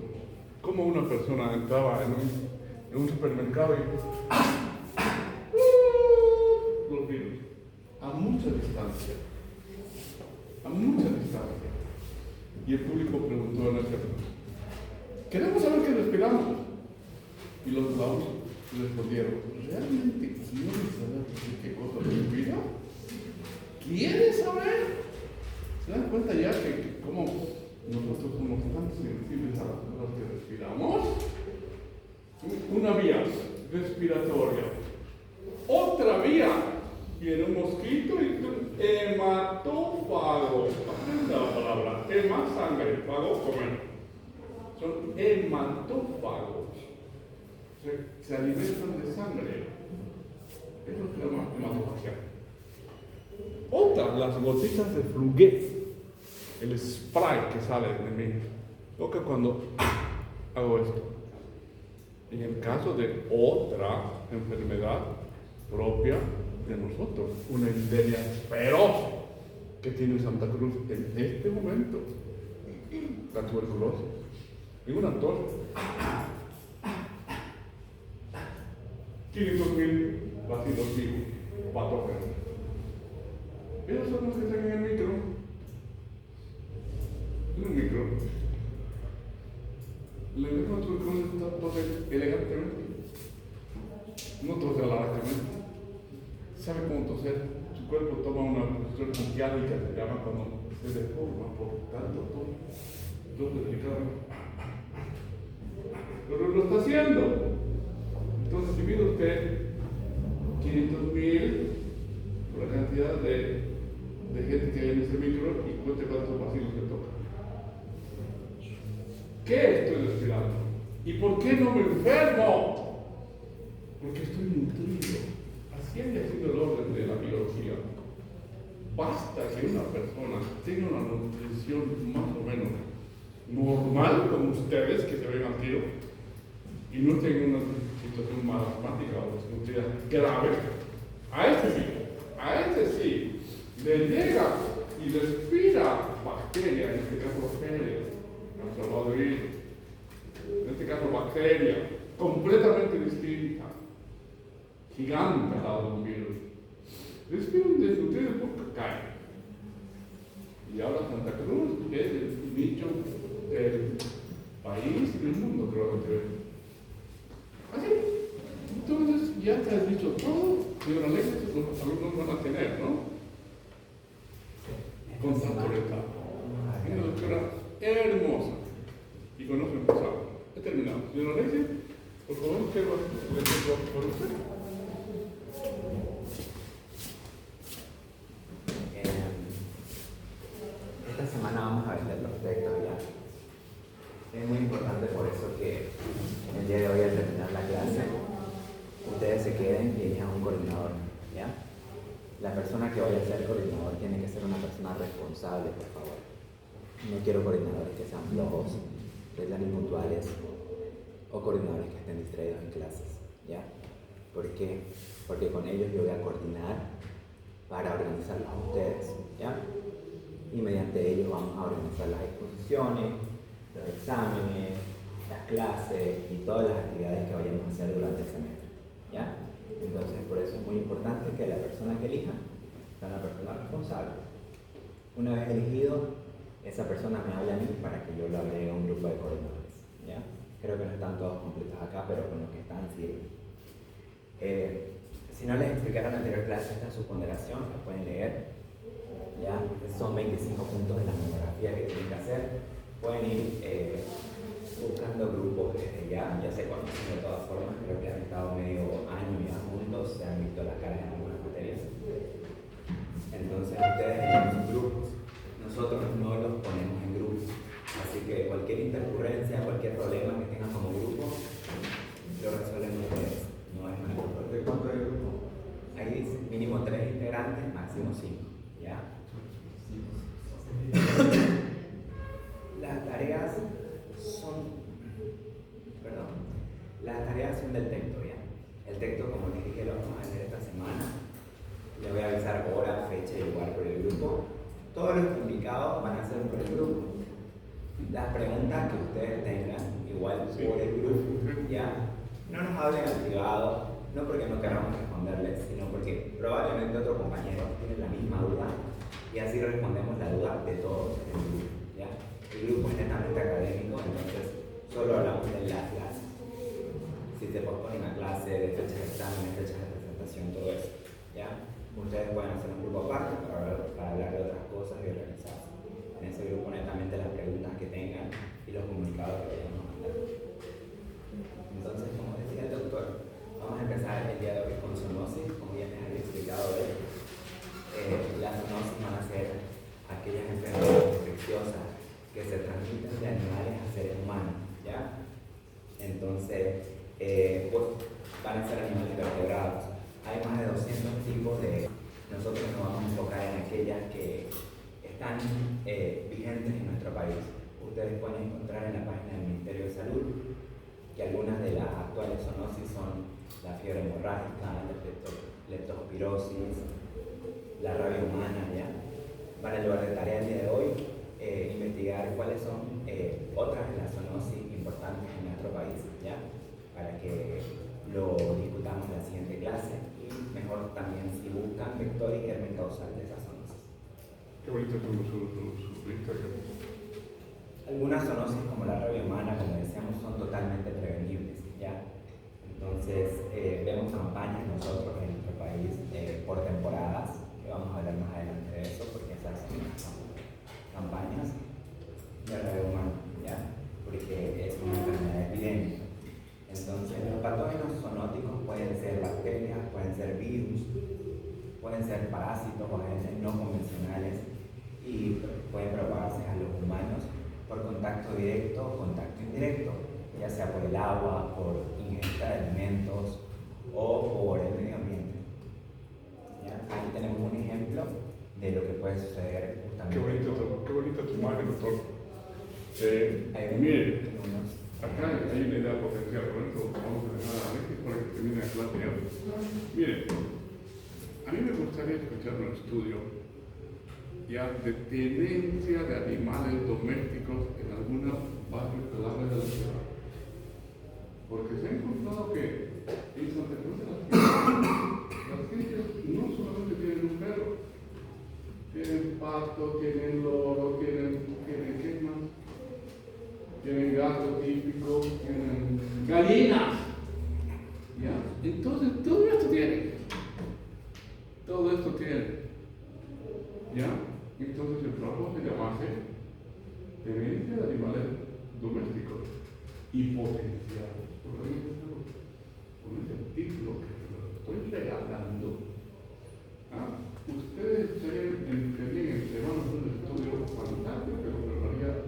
cómo una persona entraba en un supermercado y los virus a mucha distancia? A mucha distancia. Y el público preguntó en el teléfono: queremos saber qué respiramos. Y los blancos respondieron: ¿realmente quieres saber qué cosa respira? ¿Quieres saber? ¿Se dan cuenta ya que como nosotros somos tan sensibles a las cosas que respiramos? Una vía respiratoria. Otra vía. Viene un mosquito y un hematófago. Aprenda la palabra. Hema, sangre, fago, comer. Son hematófagos. Se alimentan de sangre. Eso se llama hematofagia. Otra, las gotitas de Fluguet. El spray que sale de mí. Toca cuando hago esto. En el caso de otra enfermedad propia de nosotros, una endemia feroz que tiene Santa Cruz en este momento, la tuberculosis. En una tos, 500,000 latidos vivos, patógenos. Esos son los que están en el micro. En un micro. La enfermedad tuberculosis tose elegantemente, no tose alargadamente. ¿Sabe cómo toser? Su cuerpo toma una posición antiálica, se llama, cuando se deforma por tanto tos. Entonces, delicado. Pero lo está haciendo. Entonces, si mide usted 500,000 por la cantidad de gente que hay en ese micro y cuente cuántos vacilos le toca. ¿Qué estoy respirando? ¿Y por qué no me enfermo? Porque estoy nutrido. Así haya sido el orden de la biología. Basta que una persona tenga una nutrición más o menos normal, como ustedes, que se ven al tiro, y no tenga una situación marasmática o desnutrida grave. A este sí, le llega y respira bacterias, en este caso bacterias, en este caso bacteria, completamente distinta, gigante al lado de un virus. Respira un desnutrido porque cae. Y ahora Santa Cruz es el nicho del país y del mundo, creo que. Así. Entonces ya te has dicho todo, señora Alexis, los alumnos van a tener, ¿no? Contacto mental. Una doctora hermosa. Y con eso empezamos. He terminado. Señora Alexis, por favor, ¿qué va a decir por usted? Esta semana vamos a ver los textos ya. Es muy importante por eso que el día de hoy, al terminar la clase, ustedes se queden y elijan un coordinador, ¿ya? La persona que vaya a ser coordinador tiene que ser una persona responsable, por favor. No quiero coordinadores que sean flojos, que sean impuntuales o coordinadores que estén distraídos en clases, ¿ya? ¿Por qué? Porque con ellos yo voy a coordinar para organizarlos a ustedes, ¿ya? Y mediante ellos vamos a organizar las exposiciones, los exámenes, las clases y todas las actividades que vayamos a hacer durante el semestre, ¿ya? Entonces, por eso es muy importante que la persona que elija sea una persona responsable. Una vez elegido, esa persona me habla a mí para que yo lo agregue a un grupo de coordinadores, ¿ya? Creo que no están todos completos acá, pero con los que están sirven. Si no les expliqué en la anterior clase, esta es su ponderación, la pueden leer. ¿Ya? Son 25 puntos de la monografía que tienen que hacer. Pueden ir buscando grupos desde ya se conocen de todas formas, creo que han estado medio año ya juntos, se han visto las caras en algunas materias. Entonces ustedes eligen sus grupos, nosotros no los ponemos en grupos, así que cualquier intercurrencia, cualquier problema que tengan como grupo, lo resuelven ustedes, no es más. ¿De cuánto es el grupo? Ahí dice mínimo 3 integrantes, máximo 5, ¿ya? Las tareas son del texto, ¿ya? El texto, como les dije, lo vamos a hacer esta semana. Les voy a avisar hora, fecha y lugar por el grupo. Todos los publicados van a ser por el grupo. Las preguntas que ustedes tengan, igual por el grupo, ¿ya? No nos hablen al privado, no porque no queramos responderles, sino porque probablemente otro compañero tiene la misma duda y así respondemos la duda de todos en el grupo, ¿ya? El grupo es netamente académico, entonces solo hablamos de la clase. Si se posponen a clase, de fechas de examen, de fechas de presentación, todo eso, ¿ya? Ustedes pueden hacer un grupo aparte para hablar de otras cosas y organizarse. En ese grupo netamente las preguntas que tengan y los comunicados que vayamos a mandar. Entonces, como decía el doctor, vamos a empezar el día de hoy con zoonosis, como ya les había explicado hoy. Las zoonosis van a ser aquellas enfermedades infecciosas que se transmiten de animales a seres humanos, ¿ya? Entonces, pues, van a ser animales vertebrados. Hay más de 200 tipos de... Nosotros nos vamos a enfocar en aquellas que están vigentes en nuestro país. Ustedes pueden encontrar en la página del Ministerio de Salud que algunas de las actuales zoonosis son la fiebre hemorrágica, la leptospirosis, la rabia humana, ¿ya? Van a llevar de tarea el día de hoy investigar cuáles son otras de las zoonosis importantes en nuestro país, ¿ya? Para que lo discutamos en la siguiente clase y mejor también si buscan vector y germen causal de esas zoonosis. Qué bonito son sus listas. Algunas zoonosis como la rabia humana, como decíamos, son totalmente prevenibles, ¿ya? Entonces, vemos campañas nosotros en nuestro país por temporadas, que vamos a hablar más adelante de eso, porque esas son las campañas de rabia humana, ¿ya? Porque es una enfermedad epidémica. Entonces, los patógenos zoonóticos pueden ser bacterias, pueden ser virus, pueden ser parásitos o agentes no convencionales y pueden propagarse a los humanos por contacto directo o contacto indirecto, ya sea por el agua, por ingesta de alimentos o por el medio ambiente. ¿Ya? Aquí tenemos un ejemplo de lo que puede suceder justamente. Qué bonita tu imagen, doctor. Mire, acá hay una idea potencial, por eso vamos a dejar a Alexis para que termine la clase ya. Mire, a mí me gustaría escuchar un estudio ya de tenencia de animales domésticos en algunos barrios claves de la ciudad. Porque se ha encontrado que en Santa Cruz de las gentes no solamente tienen un perro, tienen pato, tienen loro, tienen ¿qué más? Tienen gato típico, tienen gallinas. ¿Ya? Entonces todo esto tiene. Todo esto tiene. ¿Ya? Entonces el trabajo se llamase tenencia de animales domésticos y potenciales. Con ese título que estoy regalando, ustedes serían entre manos un estudio fantástico que lo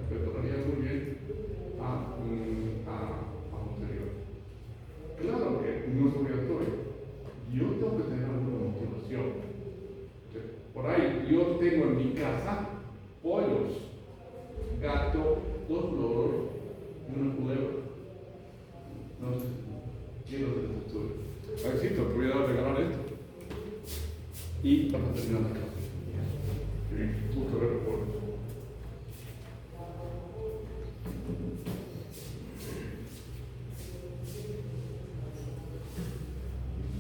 prepararía muy bien a posterior. Claro que no es obligatorio. Yo tengo que tener alguna motivación. Por ahí, yo tengo en mi casa pollos, gato, 2 loros y una culebra. estamos terminando la clase. Y gusto verlo por eso.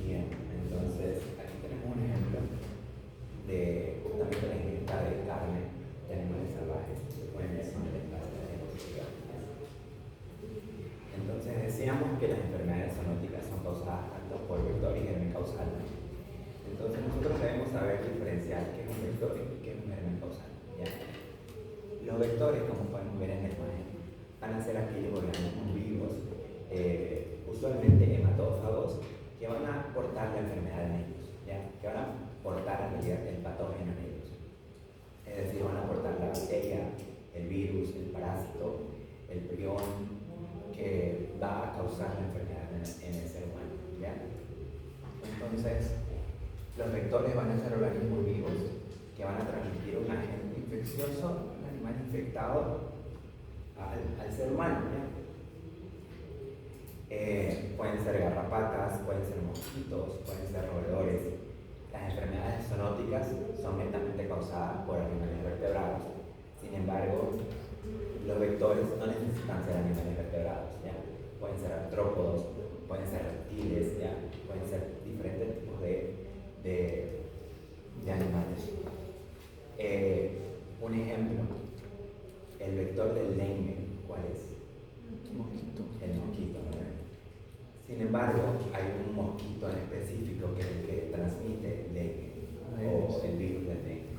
Bien, entonces aquí tenemos un ejemplo de justamente la ingesta de carne de animales salvajes o en el espacio de ecosistemas. Entonces decíamos que las enfermedades zoonóticas son causadas tanto por vector y germen causal. Entonces nosotros debemos saber diferenciar qué es un vector y qué es un germen causal. ¿Ya? Los vectores, como podemos ver en la imagen, van a ser aquellos organismos vivos, usualmente hematófagos, que van a portar la enfermedad en ellos, ¿ya? Que van a portar en realidad el patógeno en ellos. Es decir, van a portar la bacteria, el virus, el parásito, el prión, que va a causar la enfermedad en el ser humano, ¿ya? Entonces, los vectores van a ser organismos vivos que van a transmitir un agente infeccioso, un animal infectado, al ser humano, ¿ya? Pueden ser garrapatas, pueden ser mosquitos, pueden ser roedores. Las enfermedades zoonóticas son netamente causadas por animales vertebrados. Sin embargo, los vectores no necesitan ser animales vertebrados, ¿ya? Pueden ser artrópodos, pueden ser reptiles, ¿ya? Pueden ser diferentes tipos de animales. Un ejemplo, el vector del dengue, ¿cuál es? El mosquito, ¿no? Sin embargo, hay un mosquito en específico que es el que transmite el dengue o el virus del dengue.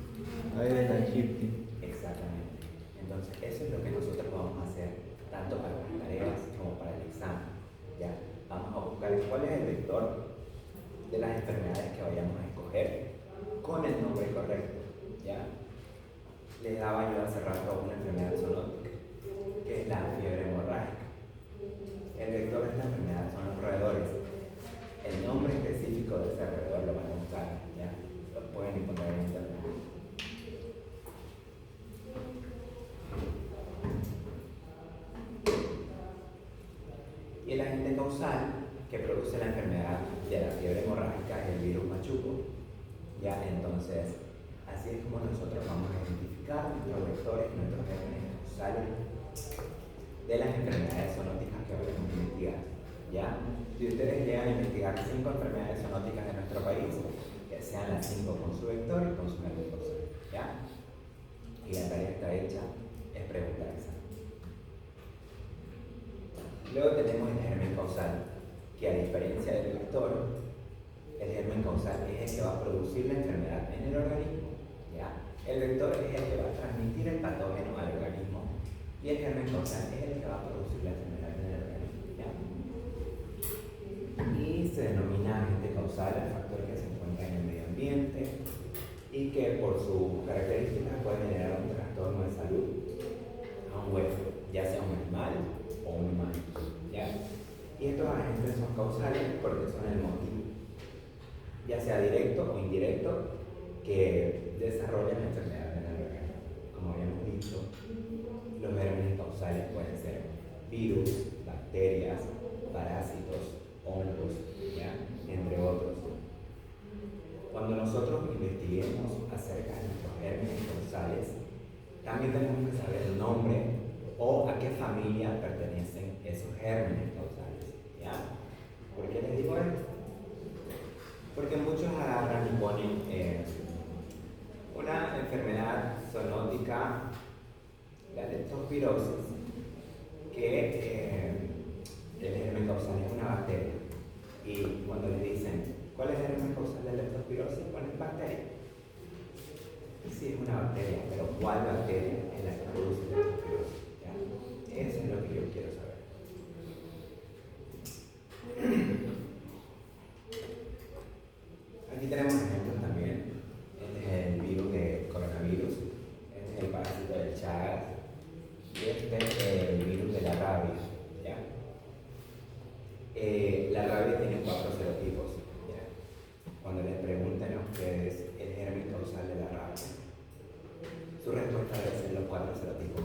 Aedes aegypti. Exactamente. Entonces, eso es lo que nosotros vamos a hacer tanto para las tareas como para el examen. ¿Ya? Vamos a buscar cuál es el vector de las enfermedades que vayamos a escoger con el nombre correcto. ¿Ya? Les daba yo hace rato una enfermedad zoonótica, que es la fiebre hemorrágica. El vector de esta enfermedad son los roedores. El nombre específico de ese roedor lo van a buscar, ¿ya? Lo pueden encontrar en internet. Y el agente causal que produce la enfermedad de la fiebre hemorrágica es el virus machuco. ¿Ya? Entonces, así es como nosotros vamos a identificar nuestros vectores, nuestros gérmenes causales de las enfermedades zoonóticas que vamos a investigar. ¿Ya? Si ustedes llegan a investigar 5 enfermedades zoonóticas de nuestro país, que sean las 5 con su vector y con su germen causal. ¿Ya? Y la tarea está hecha, es preguntar esa. Luego tenemos el germen causal, que a diferencia del vector, el germen causal es el que va a producir la enfermedad en el organismo. ¿Ya? El vector es el que va a transmitir el patógeno al organismo y el germen causal es el que va a producir la enfermedad en el organismo. ¿Ya? Y se denomina agente causal al factor que se encuentra en el medio ambiente y que por sus características puede generar un trastorno de salud a un huésped, ya sea un animal o un humano. ¿Ya? Y estos agentes son causales porque son el motivo, ya sea directo o indirecto, que desarrolla la enfermedad en el organismo. Como habíamos dicho, los gérmenes causales pueden ser virus, bacterias, parásitos, hongos, ¿ya? Entre otros. Cuando nosotros investiguemos acerca de nuestros gérmenes causales, también tenemos que saber el nombre o a qué familia pertenecen esos gérmenes causales. ¿Ya? ¿Por qué les digo esto? Porque muchos agarran y ponen una enfermedad zoonótica, la leptospirosis, que el germen causal es una bacteria. Y cuando le dicen, ¿cuál es el germen causal de la leptospirosis? Ponen bacteria. Y sí, es una bacteria, pero ¿cuál bacteria es la que produce la leptospirosis? ¿Ya? Eso es lo que yo quiero saber. Aquí tenemos ejemplos también. Este es el virus de coronavirus, este es el parásito del Chagas y este es el virus de la rabia. ¿Ya? La rabia tiene 4 serotipos. ¿Ya? Cuando les pregunten a ustedes el germen causal de la rabia, su respuesta debe ser los 4 serotipos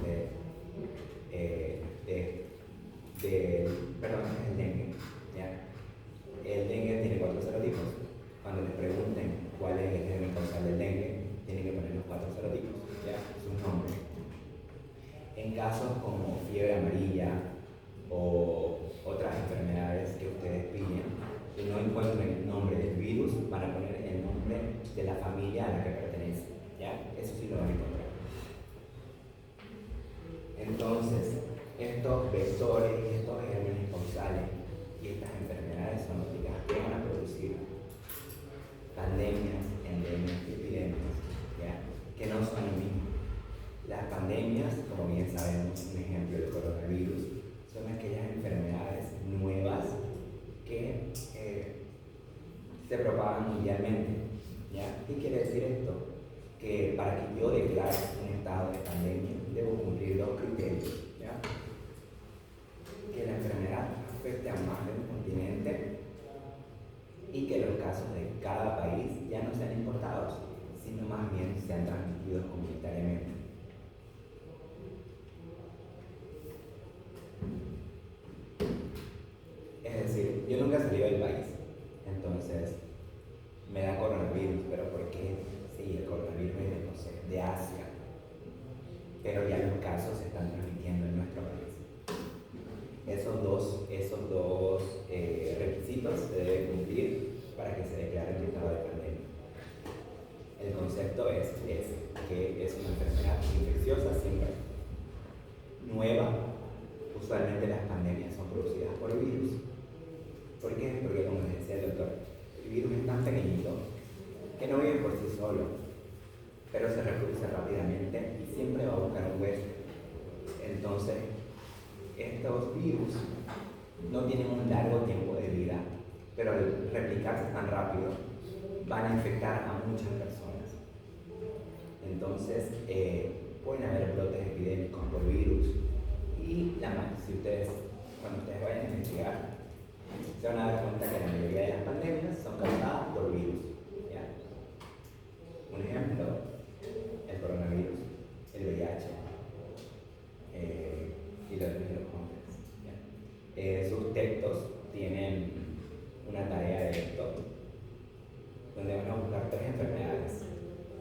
estos vectores, estos gérmenes causales y estas enfermedades son las que van a producir pandemias, endemias y epidemias, ¿ya? Que no son lo mismo. Las pandemias, como bien sabemos, un ejemplo del coronavirus, son aquellas enfermedades nuevas que se propagan mundialmente, ¿ya? ¿Qué quiere decir esto? Que para que yo declare un estado de pandemia, debo cumplir dos criterios, ¿ya? Que la enfermedad afecte a más de un continente y que los casos de cada país ya no sean importados, sino más bien sean transmitidos comunitariamente. Es decir, yo nunca he salido del país, entonces me da coronavirus, pero ¿por qué? Sí, el coronavirus es de, no sé, de Asia, pero ya los casos se están transmitiendo en nuestro país. Esos dos requisitos se deben cumplir para que se declare el estado de pandemia. El concepto es que es una enfermedad infecciosa siempre nueva. Usualmente las pandemias son producidas por virus. ¿Por qué? Porque, como les decía el doctor, el virus es tan pequeñito que no vive por sí solo, pero se reproduce rápidamente y siempre va a buscar un huésped. Entonces, estos virus no tienen un largo tiempo de vida, pero al replicarse tan rápido van a infectar a muchas personas. Entonces, pueden haber brotes epidémicos por virus y cuando ustedes vayan a investigar, se van a dar cuenta que la mayoría de las pandemias son causadas por virus, ¿ya? Un ejemplo, el coronavirus, el VIH y los hombres, ¿ya? Sus textos tienen una tarea de esto, donde van a buscar 3 enfermedades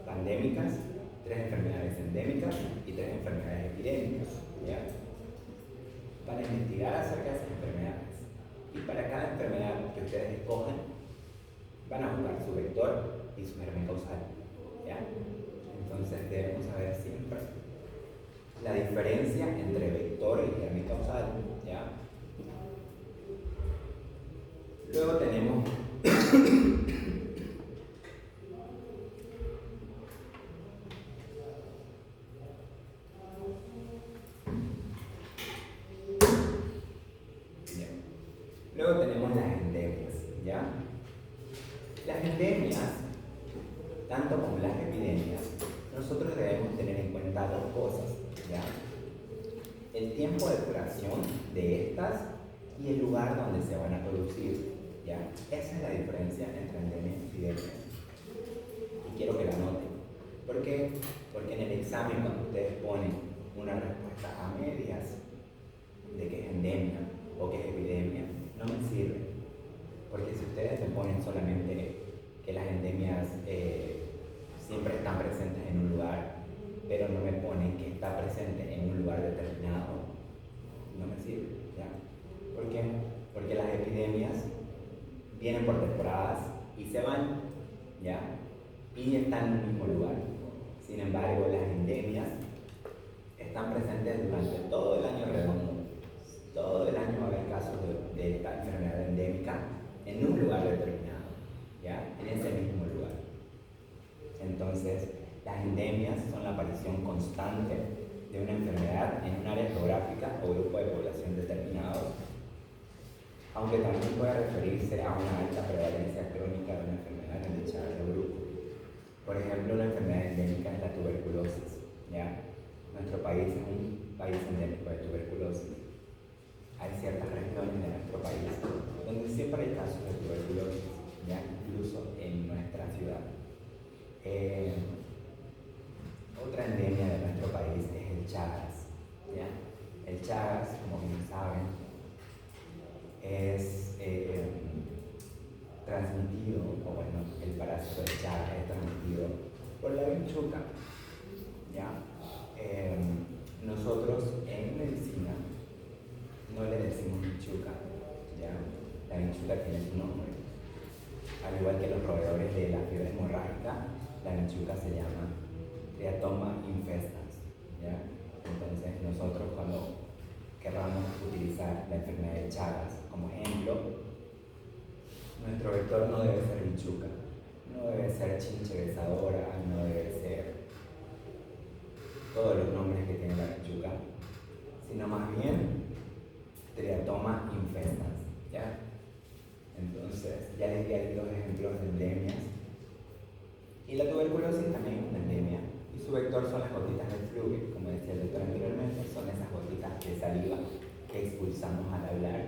pandémicas, 3 enfermedades endémicas y 3 enfermedades epidémicas, ¿ya? Van a investigar acerca de esas enfermedades. Y para cada enfermedad que ustedes escojan, van a buscar su vector y su germen causal, ¿ya? Entonces debemos saber siempre la diferencia entre vector y germen causal, ¿ya? Luego tenemos las endemias, ¿ya? Las endemias, tanto como las epidemias, nosotros debemos tener en cuenta 2 cosas, ¿ya? El tiempo de duración de estas y el lugar donde se van a producir, ¿ya? Esa es la diferencia entre endemias y epidemias. Y quiero que la noten. ¿Por qué? Porque en el examen, cuando ustedes ponen una respuesta a medias de que es endemia o que es epidemia, no me sirve. Porque si ustedes me ponen solamente que las endemias siempre están presentes en un lugar, pero no me ponen que está presente en un lugar determinado, no me sirve, ¿ya? ¿Por qué? Porque las epidemias vienen por temporadas y se van, ¿ya? Y están en el mismo lugar. Sin embargo, las endemias están presentes durante todo el año redondo. Todo el año va a haber casos de esta enfermedad endémica en un lugar determinado, ¿ya? En ese mismo lugar. Entonces, las endemias son la aparición constante de una enfermedad en un área geográfica o grupo de población determinado, aunque también puede referirse a una alta prevalencia crónica de una enfermedad en dicha área o grupo. Por ejemplo, una enfermedad endémica es la tuberculosis, ¿ya? Nuestro país es un país endémico de tuberculosis. Hay ciertas regiones de nuestro país donde siempre hay casos de tuberculosis, ¿ya? Incluso en nuestra ciudad. Otra endemia de nuestro país es el Chagas, ¿ya? El Chagas, como bien saben, es transmitido, o bueno, el parásito de Chagas es transmitido por la vinchuca, ¿ya? Nosotros en medicina no le decimos vinchuca, ¿ya? La vinchuca tiene su nombre. Al igual que los roedores de la fiebre hemorrágica, la vinchuca se llama Triatoma infestans, ¿ya? Entonces nosotros cuando querramos utilizar la enfermedad de Chagas como ejemplo, nuestro vector no debe ser bichuca, no debe ser chinche besadora, no debe ser todos los nombres que tiene la bichuca, sino más bien triatoma infestans, ¿ya? Entonces, ya les di ahí dos ejemplos de endemias. Y la tuberculosis también es una endemia. Y su vector son las gotitas de flujo, como decía el doctor anteriormente, son esas gotitas de saliva que expulsamos al hablar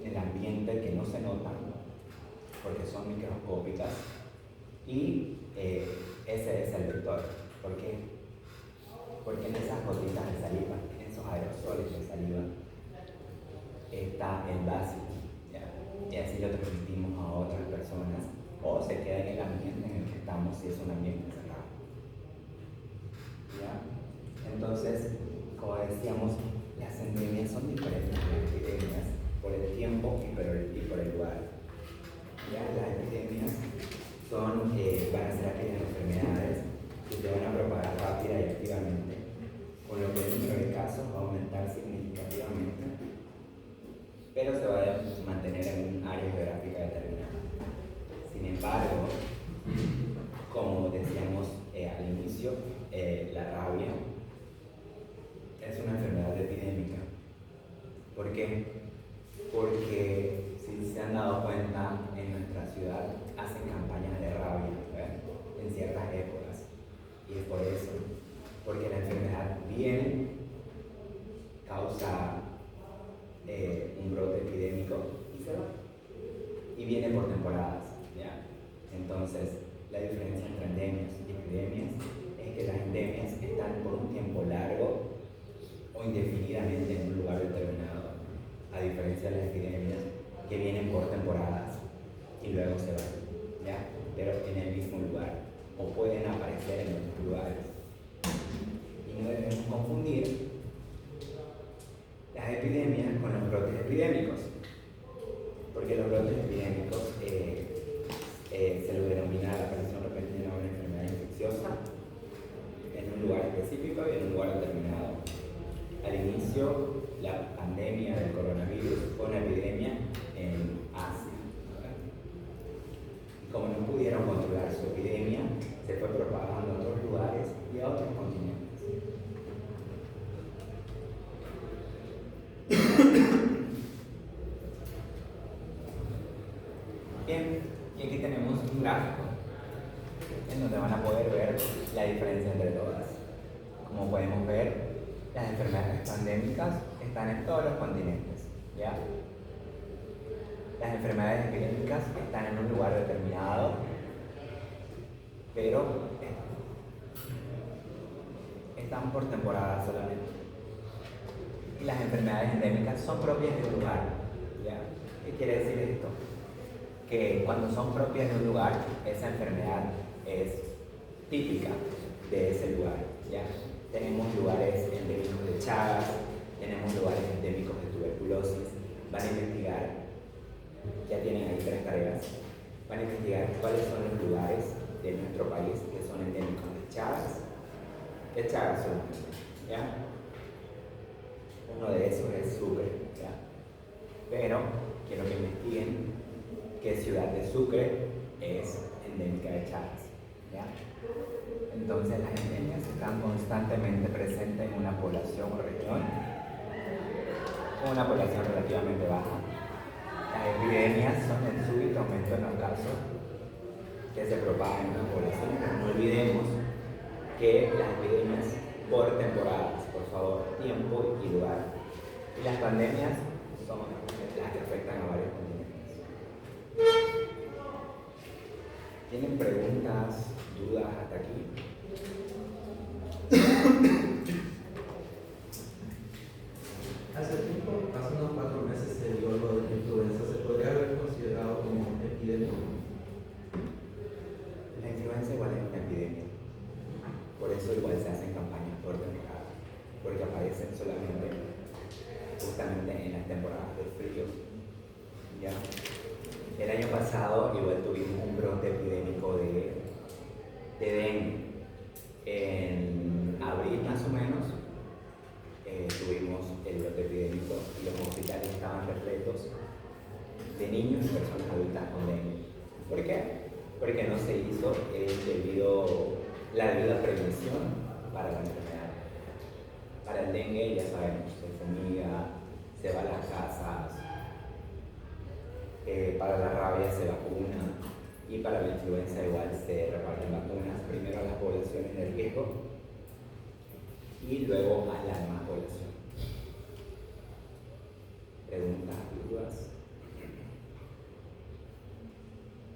en el ambiente que no se notan porque son microscópicas. Y ese es el vector. ¿Por qué? Porque en esas gotitas de saliva, en esos aerosoles de saliva, está el básico. Y así lo transmitimos a otras personas o se queda en el ambiente en el que estamos si es un ambiente cerrado. ¿Ya? Entonces, como decíamos, las endemias son diferentes de las epidemias por el tiempo y por el lugar. ¿Ya? Las epidemias van a ser aquellas enfermedades que se van a propagar rápida y activamente, con lo que el número de casos va a aumentar significativamente, pero se va a mantener en un área geográfica determinada. Sin embargo, como decíamos al inicio, la rabia es una enfermedad epidémica. ¿Por qué? Porque si se han dado cuenta, en nuestra ciudad hacen campañas de rabia, ¿verdad? En ciertas épocas. Y es por eso, porque la enfermedad viene, causa un brote epidémico y se va. Y viene por temporadas, ¿ya? Entonces, la diferencia entre endemias y epidemias es que las endemias están por un tiempo largo o indefinidamente en un lugar determinado, a diferencia de las epidemias que vienen por temporadas y luego se van, ¿ya? Pero en el mismo lugar, o pueden aparecer en otros lugares. Y no debemos confundir las epidemias con los brotes epidémicos, porque los brotes epidémicos se lo denomina la aparición repentina de una enfermedad infecciosa en un lugar específico y en un lugar determinado. Al inicio, la pandemia del coronavirus fue una epidemia en Asia, ¿verdad? Y como no pudieron controlar su epidemia, se fue propagando a otros lugares y a otros continentes. Bien, y aquí tenemos un gráfico en donde van a poder ver la diferencia entre todas. Como podemos ver, las enfermedades pandémicas están en todos los continentes, ¿ya? Las enfermedades epidémicas están en un lugar determinado, pero están por temporada solamente. Y las enfermedades endémicas son propias de un lugar, ¿ya? ¿Qué quiere decir esto? Que cuando son propias de un lugar, esa enfermedad es típica de ese lugar, ¿ya? Tenemos lugares endémicos de Chagas, tenemos lugares endémicos de tuberculosis. Van a investigar, ya tienen ahí 3 tareas, van a investigar cuáles son los lugares de nuestro país que son endémicos de Chagas solamente, ¿ya? Uno de esos es Sucre, ¿ya? Pero quiero que investiguen qué ciudad de Sucre es endémica de Chagas, ¿ya? Entonces las endemias están constantemente presentes en una población o región con una población relativamente baja. Las epidemias son el súbito aumento en los casos que se propagan en una población, pero no olvidemos que las epidemias por temporadas, por favor, tiempo y lugar. Y las pandemias son las que afectan a varios continentes. ¿Tienen preguntas, dudas hasta aquí? Hace unos 4 meses se dio lo de la influenza. ¿Se podría haber considerado como epidemia? La influenza igual es una epidemia. Por eso igual se hacen campañas por temporada, porque aparecen solamente justamente en las temporadas de frío. ¿Ya? El año pasado igual tuvimos un brote epidémico de dengue. En abril más o menos tuvimos el brote epidémico y lo estaban repletos de niños y personas adultas con dengue. ¿Por qué? Porque no se hizo la debida prevención para la enfermedad. Para el dengue, ya sabemos, se fumiga, se va a las casas, para la rabia se vacuna, y para la influenza igual se reparten vacunas, primero a las poblaciones de riesgo y luego a la demás población. ¿Preguntas, dudas?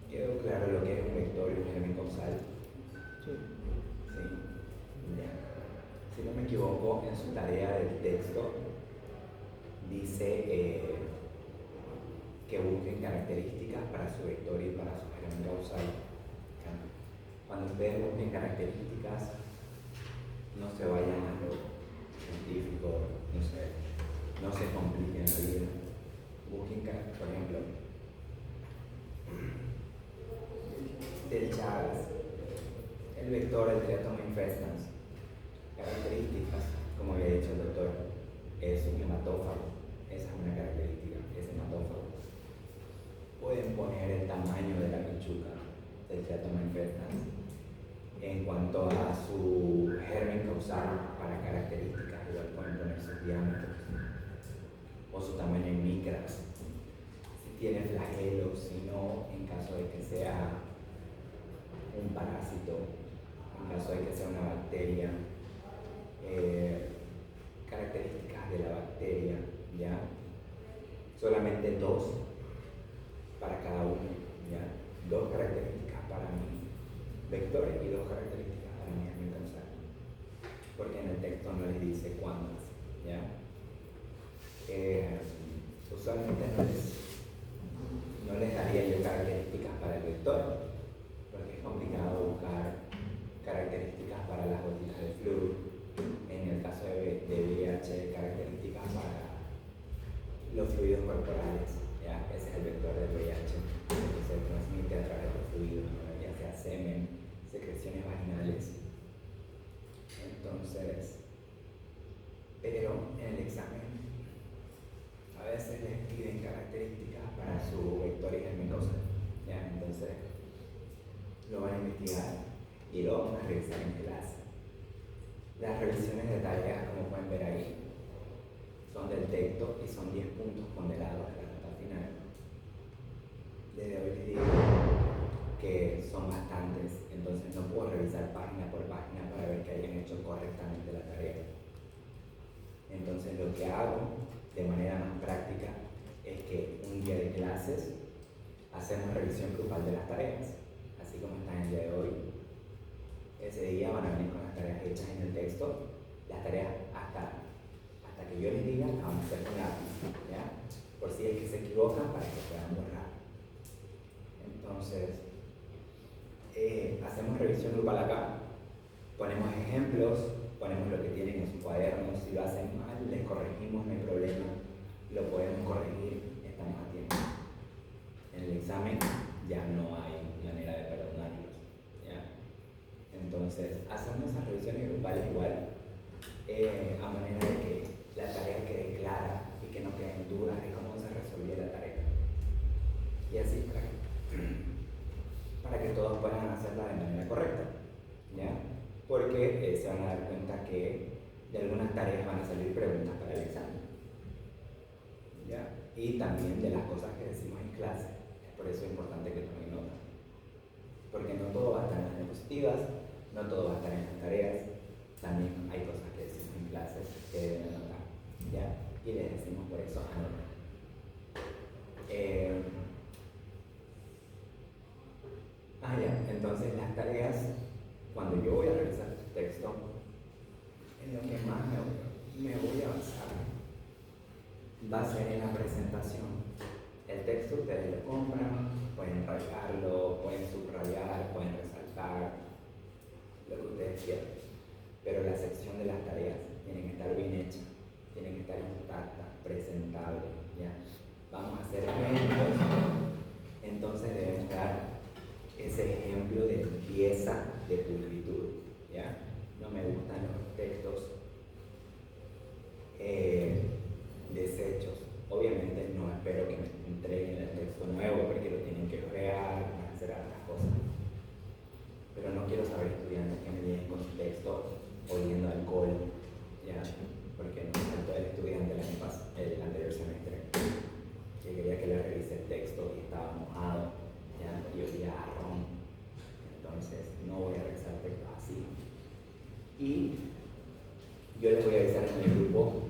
¿Quedó claro lo que es un vector y un germen causal? Sí. Sí. Ya. Si no me equivoco, en su tarea del texto dice que busquen características para su vector y para su germen causal. Cuando ustedes busquen características, no se vayan a lo científico, no se compliquen la vida. Busquen, por ejemplo, del Chagas, el vector del triatoma infestans. Características, como había dicho el doctor, es un hematófago. Esa es una característica, es hematófago. Pueden poner el tamaño de la pechuga del triatoma infestans. En cuanto a su germen causal, para características, igual pueden poner sus diámetros o su tamaño en micras. Si tiene flagelos, si no, en caso de que sea un parásito, en caso de que sea una bacteria, características de la bacteria, ¿ya? Solamente 2 para cada uno, ¿ya? 2 características para mi vector y 2 características para mi germen causal, porque en el texto no les dice cuántas, ¿ya? Usualmente no les daría yo características para el vector, porque es complicado buscar características para las gotitas de flujo. En el caso de VIH, características para los fluidos corporales, ¿ya? Ese es el vector del VIH, que se transmite a través de los fluidos, ¿no? Ya sea semen, secreciones vaginales. Entonces, pero en el examen a veces les piden características para su vector y germen causal, ¿ya? Entonces lo van a investigar y lo vamos a revisar en clase. Las revisiones de tareas, como pueden ver ahí, son del texto y son 10 puntos ponderados en la nota final. Desde hoy les digo que son bastantes, entonces no puedo revisar página por página para ver que hayan hecho correctamente la tarea. Entonces lo que hago de manera más práctica es que un día de clases hacemos revisión grupal de las tareas, así como están el día de hoy. Ese día van a venir con las tareas hechas en el texto, las tareas hasta que yo les diga las vamos a hacer con lápiz, ¿ya? Por si es que se equivocan para que puedan borrar. Entonces, hacemos revisión grupal acá, ponemos ejemplos, ponemos lo que tienen en sus cuadernos, si lo hacen mal, les corregimos, no hay problema, lo podemos corregir, estamos a tiempo. En el examen ya no hay manera de perdonarlos, ¿ya? Entonces, hacemos esas revisiones grupales igual, a manera de que la tarea quede clara y que no queden dudas de cómo se resolvió la tarea. Y así para que todos puedan hacerla de manera correcta, ¿ya? Porque se van a dar cuenta que de algunas tareas van a salir preguntas para el examen, ¿ya? Y también de las cosas que decimos en clase. Por eso es importante que tomen nota, porque no todo va a estar en las diapositivas, no todo va a estar en las tareas, también hay cosas que decimos en clases que deben anotar, ¿ya? Y les decimos por eso anotar. Ya, entonces las tareas, cuando yo voy a revisar el texto, en lo que más me voy a basar va a ser en la presentación. El texto ustedes lo compran, pueden rayarlo, pueden subrayar, pueden resaltar, lo que ustedes quieran. Pero la sección de las tareas tienen que estar bien hecha, tienen que estar intactas, presentables, ¿ya? Vamos a hacer ejemplos, entonces debemos dar ese ejemplo de limpieza, de pulcritud, ¿ya? No me gustan los textos deshechos, Obviamente no espero que me entreguen el texto nuevo porque lo tienen que crear, hacer otras cosas. Pero no quiero saber estudiantes que me lleguen con su texto oliendo alcohol, ¿ya? Porque nos faltó el estudiante el anterior semestre que quería que le revise el texto y estaba mojado, ¿ya? Y olía a ron. Entonces no voy a revisar textos así. Y yo les voy a avisar en el grupo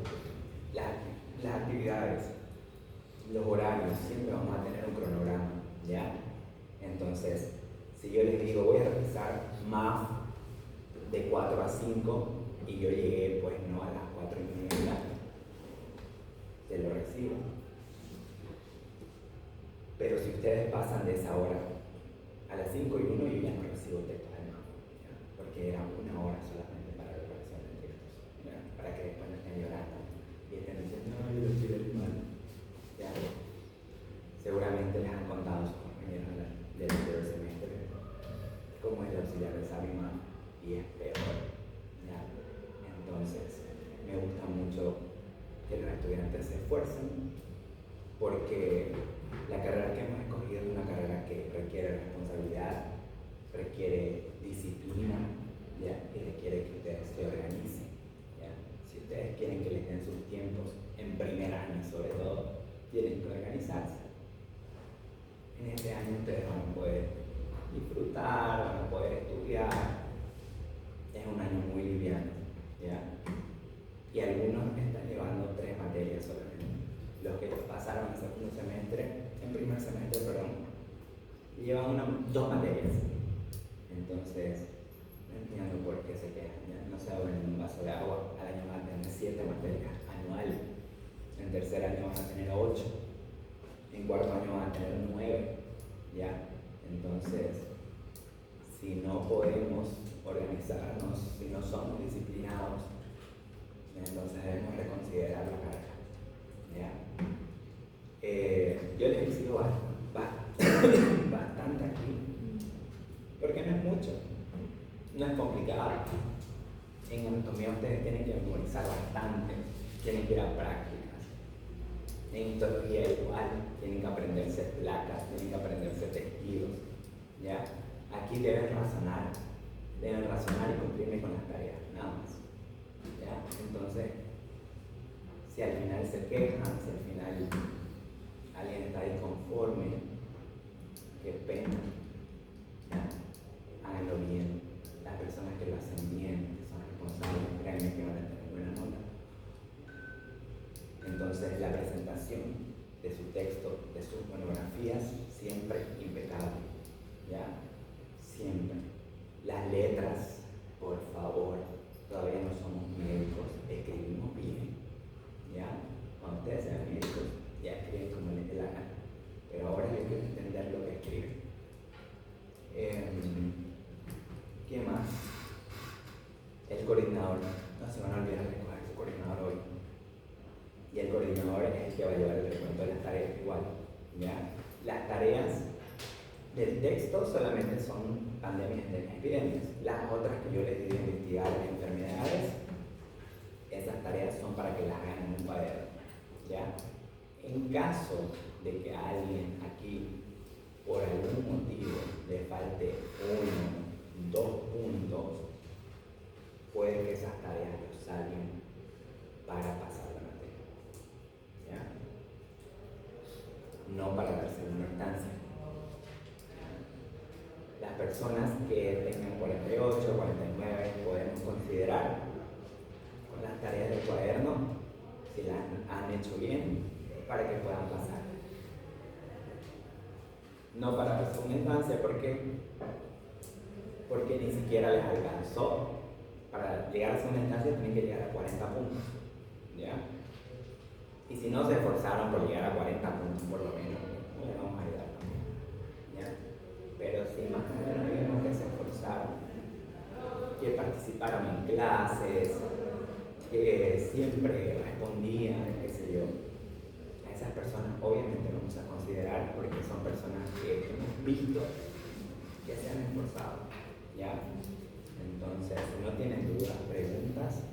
las actividades, los horarios, siempre vamos a tener un cronograma, ¿ya? Entonces, si yo les digo voy a revisar MAF de 4 a 5 y yo llegué pues no a las 4:30, se lo recibo. Pero si ustedes pasan de esa hora a las 5:01, yo ya no recibo texto de MAF, ¿ya? Porque era 1 hora solamente para la preparación de textos, ¿ya? Para que después no estén llorando y estén diciendo, no, yo lo escribí mal, ¿ya? Seguramente les han contado sus compañeros del anterior semestre cómo es el auxiliar de SABIMA y es peor, ¿ya? Entonces, me gusta mucho que los estudiantes se esfuercen porque la carrera que hemos escogido es una carrera que requiere responsabilidad, requiere disciplina, ¿ya? Y requiere que ustedes se organicen, ¿ya? Si ustedes quieren que les den sus tiempos en primer año sobre todo, tienen que organizarse. En este año ustedes van a poder disfrutar, van a poder estudiar. Es un año muy liviano, ¿ya? Y algunos están llevando 3 materias solamente. Los que pasaron el segundo semestre, en primer semestre, perdón, llevan 2 materias. Entonces, no entiendo por qué se quejan, ¿ya? No se ahogan en un vaso de agua. Al año van a tener 7 materias anuales. En tercer año van a tener 8. En cuarto año van a tener 9, ¿ya? Entonces, si no podemos organizarnos, si no somos disciplinados, entonces debemos reconsiderar la carrera, ¿ya? Yo les exijo bastante aquí, porque no es mucho, no es complicado. En anatomía ustedes tienen que memorizar bastante, tienen que ir a prácticas. En histología igual, tienen que aprenderse placas, tienen que aprenderse tejidos, ¿ya? Aquí deben razonar y cumplirme con las tareas, nada más, ¿ya? Entonces, si al final se quejan, si al final alguien está inconforme, qué pena, ¿ya? Háganlo bien. Las personas que lo hacen bien, que son responsables, créanme que van a tener buena nota. Entonces, la presentación de su texto, de sus monografías, siempre impecable, ¿ya? Siempre. Las letras, por favor, todavía no somos médicos, escribimos bien, ¿ya? Cuando ustedes sean médicos, ya escriben como les dé la gana, pero ahora hay que entender lo que escriben. ¿Qué más? El coordinador, no se van a olvidar de coger su coordinador hoy. Y el coordinador es el que va a llevar el recuento de las tareas igual, ¿ya? Las tareas del texto solamente son pandemias y epidemias. Las otras que yo les di de investigar de enfermedades, esas tareas son para que las hagan en un cuaderno, ¿ya? En caso de que a alguien aquí, por algún motivo, le falte 1, 2 puntos, puede que esas tareas los salven para pasar la materia, ¿ya? No para dar segunda instancia. Las personas que tengan 48, 49, podemos considerar con las tareas del cuaderno, si las han hecho bien, para que puedan pasar. No para la segunda instancia, porque ni siquiera les alcanzó. Para llegar a segunda instancia tienen que llegar a 40 puntos, ¿ya? Y si no se esforzaron por llegar a 40 puntos por lo menos, no les vamos a ayudar también, ¿ya? Pero si más o menos vimos que se esforzaron, que participaron en clases, que siempre respondían, qué sé yo, a esas personas obviamente vamos a considerar porque son personas que hemos visto que se han esforzado, ¿ya? Entonces, si no tienen dudas, preguntas,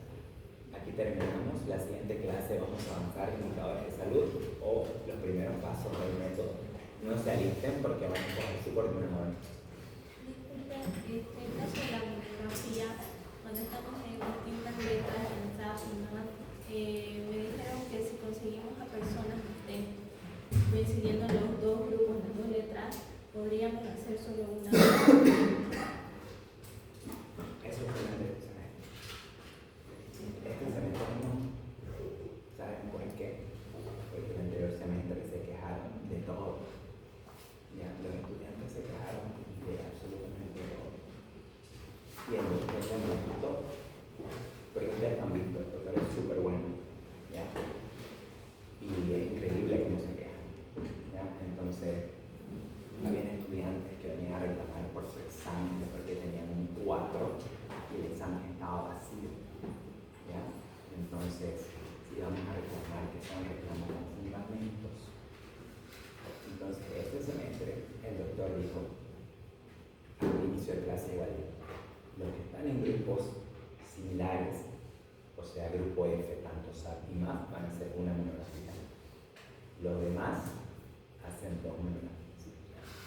aquí terminamos. La siguiente clase vamos a avanzar en indicadores de salud. primeros pasos del método. No se alisten porque van a coger su coordinador. Disculpe, el caso de la monografía, cuando estamos en distintas letras, en SAP y demás, me dijeron que si conseguimos a personas que estén coincidiendo en los dos grupos, las dos letras, podríamos hacer solo una. Eso es una de las. Este semestre no. ¿Saben por qué? Porque el anterior semestre se quejaron de todo. Ya, los estudiantes se quejaron de absolutamente todo. Y el doctor me gustó. Porque ustedes han visto, el doctor es súper bueno. ¿Ya? Y es increíble cómo se quejan. ¿Ya? Entonces, había estudiantes que venían a reclamar por su examen porque tenían un 4 y el examen estaba vacío. ¿Ya? Entonces, si vamos a reclamar que son reclamos con fundamentos. Entonces, este semestre el doctor dijo al inicio de clase igual, los que están en grupos similares, o sea, grupo F, tanto SAP y MAP, van a hacer una monografía. Los demás hacen 2 monografías.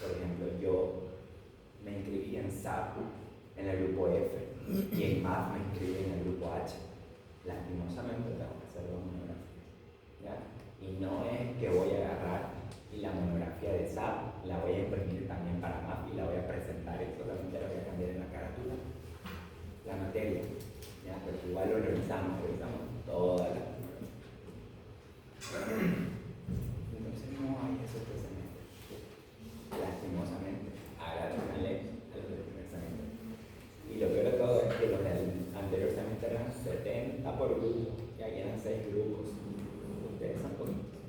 Por ejemplo, yo me inscribí en SAP en el grupo F y en MAP me inscribí en el grupo H. Lastimosamente tengo que hacer 2 monografías. ¿Ya? Y no es que voy a agarrar y la monografía de SAP la voy a imprimir también para MAP y la voy a presentar y solamente la voy a cambiar en la carátula. La materia. ¿Ya? Porque igual lo revisamos toda la monografía. Entonces no hay eso este semestre. Lastimosamente, agradezcanle a los del primer semestre. Y lo peor de todo es que los del anterior semestre eran 70 por grupo, y aquí eran 6 grupos. Ustedes son poquitos.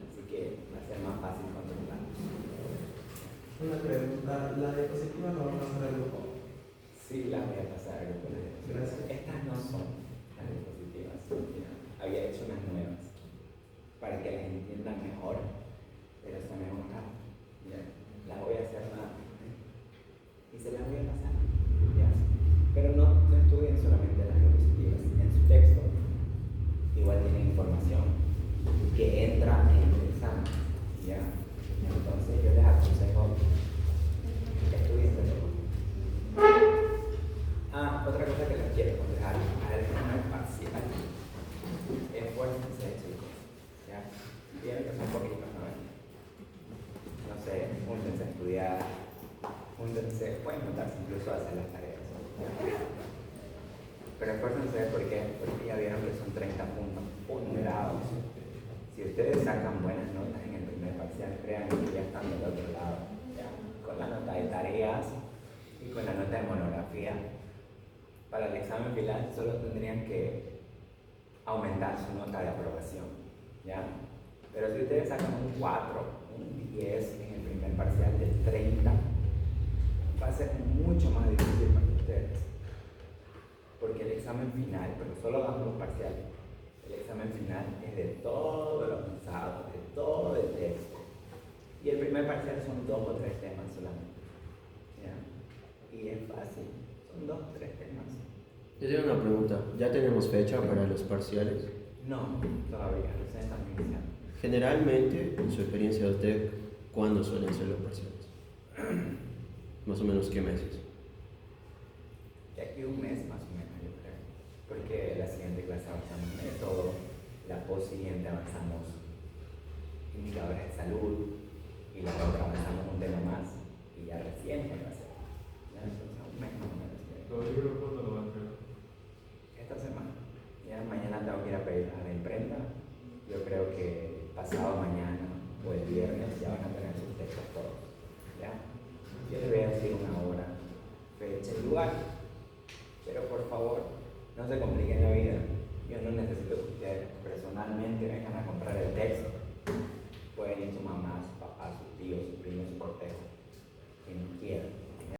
Así que va a ser más fácil controlar. Una pregunta, ¿la diapositiva no va a pasar al grupo? Sí, las voy a pasar al grupo de diapositivas. Gracias. Estas no son las diapositivas. Mira, había hecho unas nuevas para que las entiendan mejor, pero se me gusta. Las voy a hacer más y se las voy a pasar. ¿Ya? Pero no estudien solamente las diapositivas. En su texto igual tienen información que entra en el examen. ¿Ya? Entonces yo les aconsejo que estudien de todo. Otra cosa que les quiero aconsejar al examen parcial. Esfuércense, chicos. ¿Ya? Tienen que ser un poquito más. No sé, júntense a estudiar, júntense, pueden juntarse incluso a hacer las tareas. ¿Ya? Pero esfuércense, ¿por qué? Porque ya vieron que son 30 puntos ponderados. Si ustedes sacan buenas notas en el primer parcial, créanme que ya están del otro lado. ¿Ya? Con la nota de tareas y con la nota de monografía. Para el examen final solo tendrían que aumentar su nota de aprobación. ¿Ya? Pero si ustedes sacan un 4, un 10 en el primer parcial de 30, va a ser mucho más difícil para ustedes. Porque el examen final, pero solo damos los parciales, el examen final es de todo lo pensado, de todo el texto. Y el primer parcial son 2 o 3 temas solamente. ¿Ya? Y es fácil, son 2 o 3 temas. Yo tengo una pregunta, ¿ya tenemos fecha para los parciales? No, todavía, recién están iniciando. Generalmente, en su experiencia de usted, ¿cuándo suelen ser los parciales? Más o menos, ¿qué meses? De aquí a un mes más o menos, yo creo. Porque la siguiente clase avanzamos método, la post siguiente avanzamos indicadores de salud, y la otra avanzamos un tema más, y ya recién va a ser. Ya entonces un mes más o menos. ¿Los libros cuándo lo van a hacer? Esta semana. Ya mañana tengo que ir a pedir a la imprenta. Yo creo que pasado mañana o el viernes ya van a tener sus textos todos. ¿Ya? Yo les voy a decir una hora, fecha y lugar. Pero por favor, no se compliquen la vida. Yo no necesito que ustedes personalmente vengan a comprar el texto.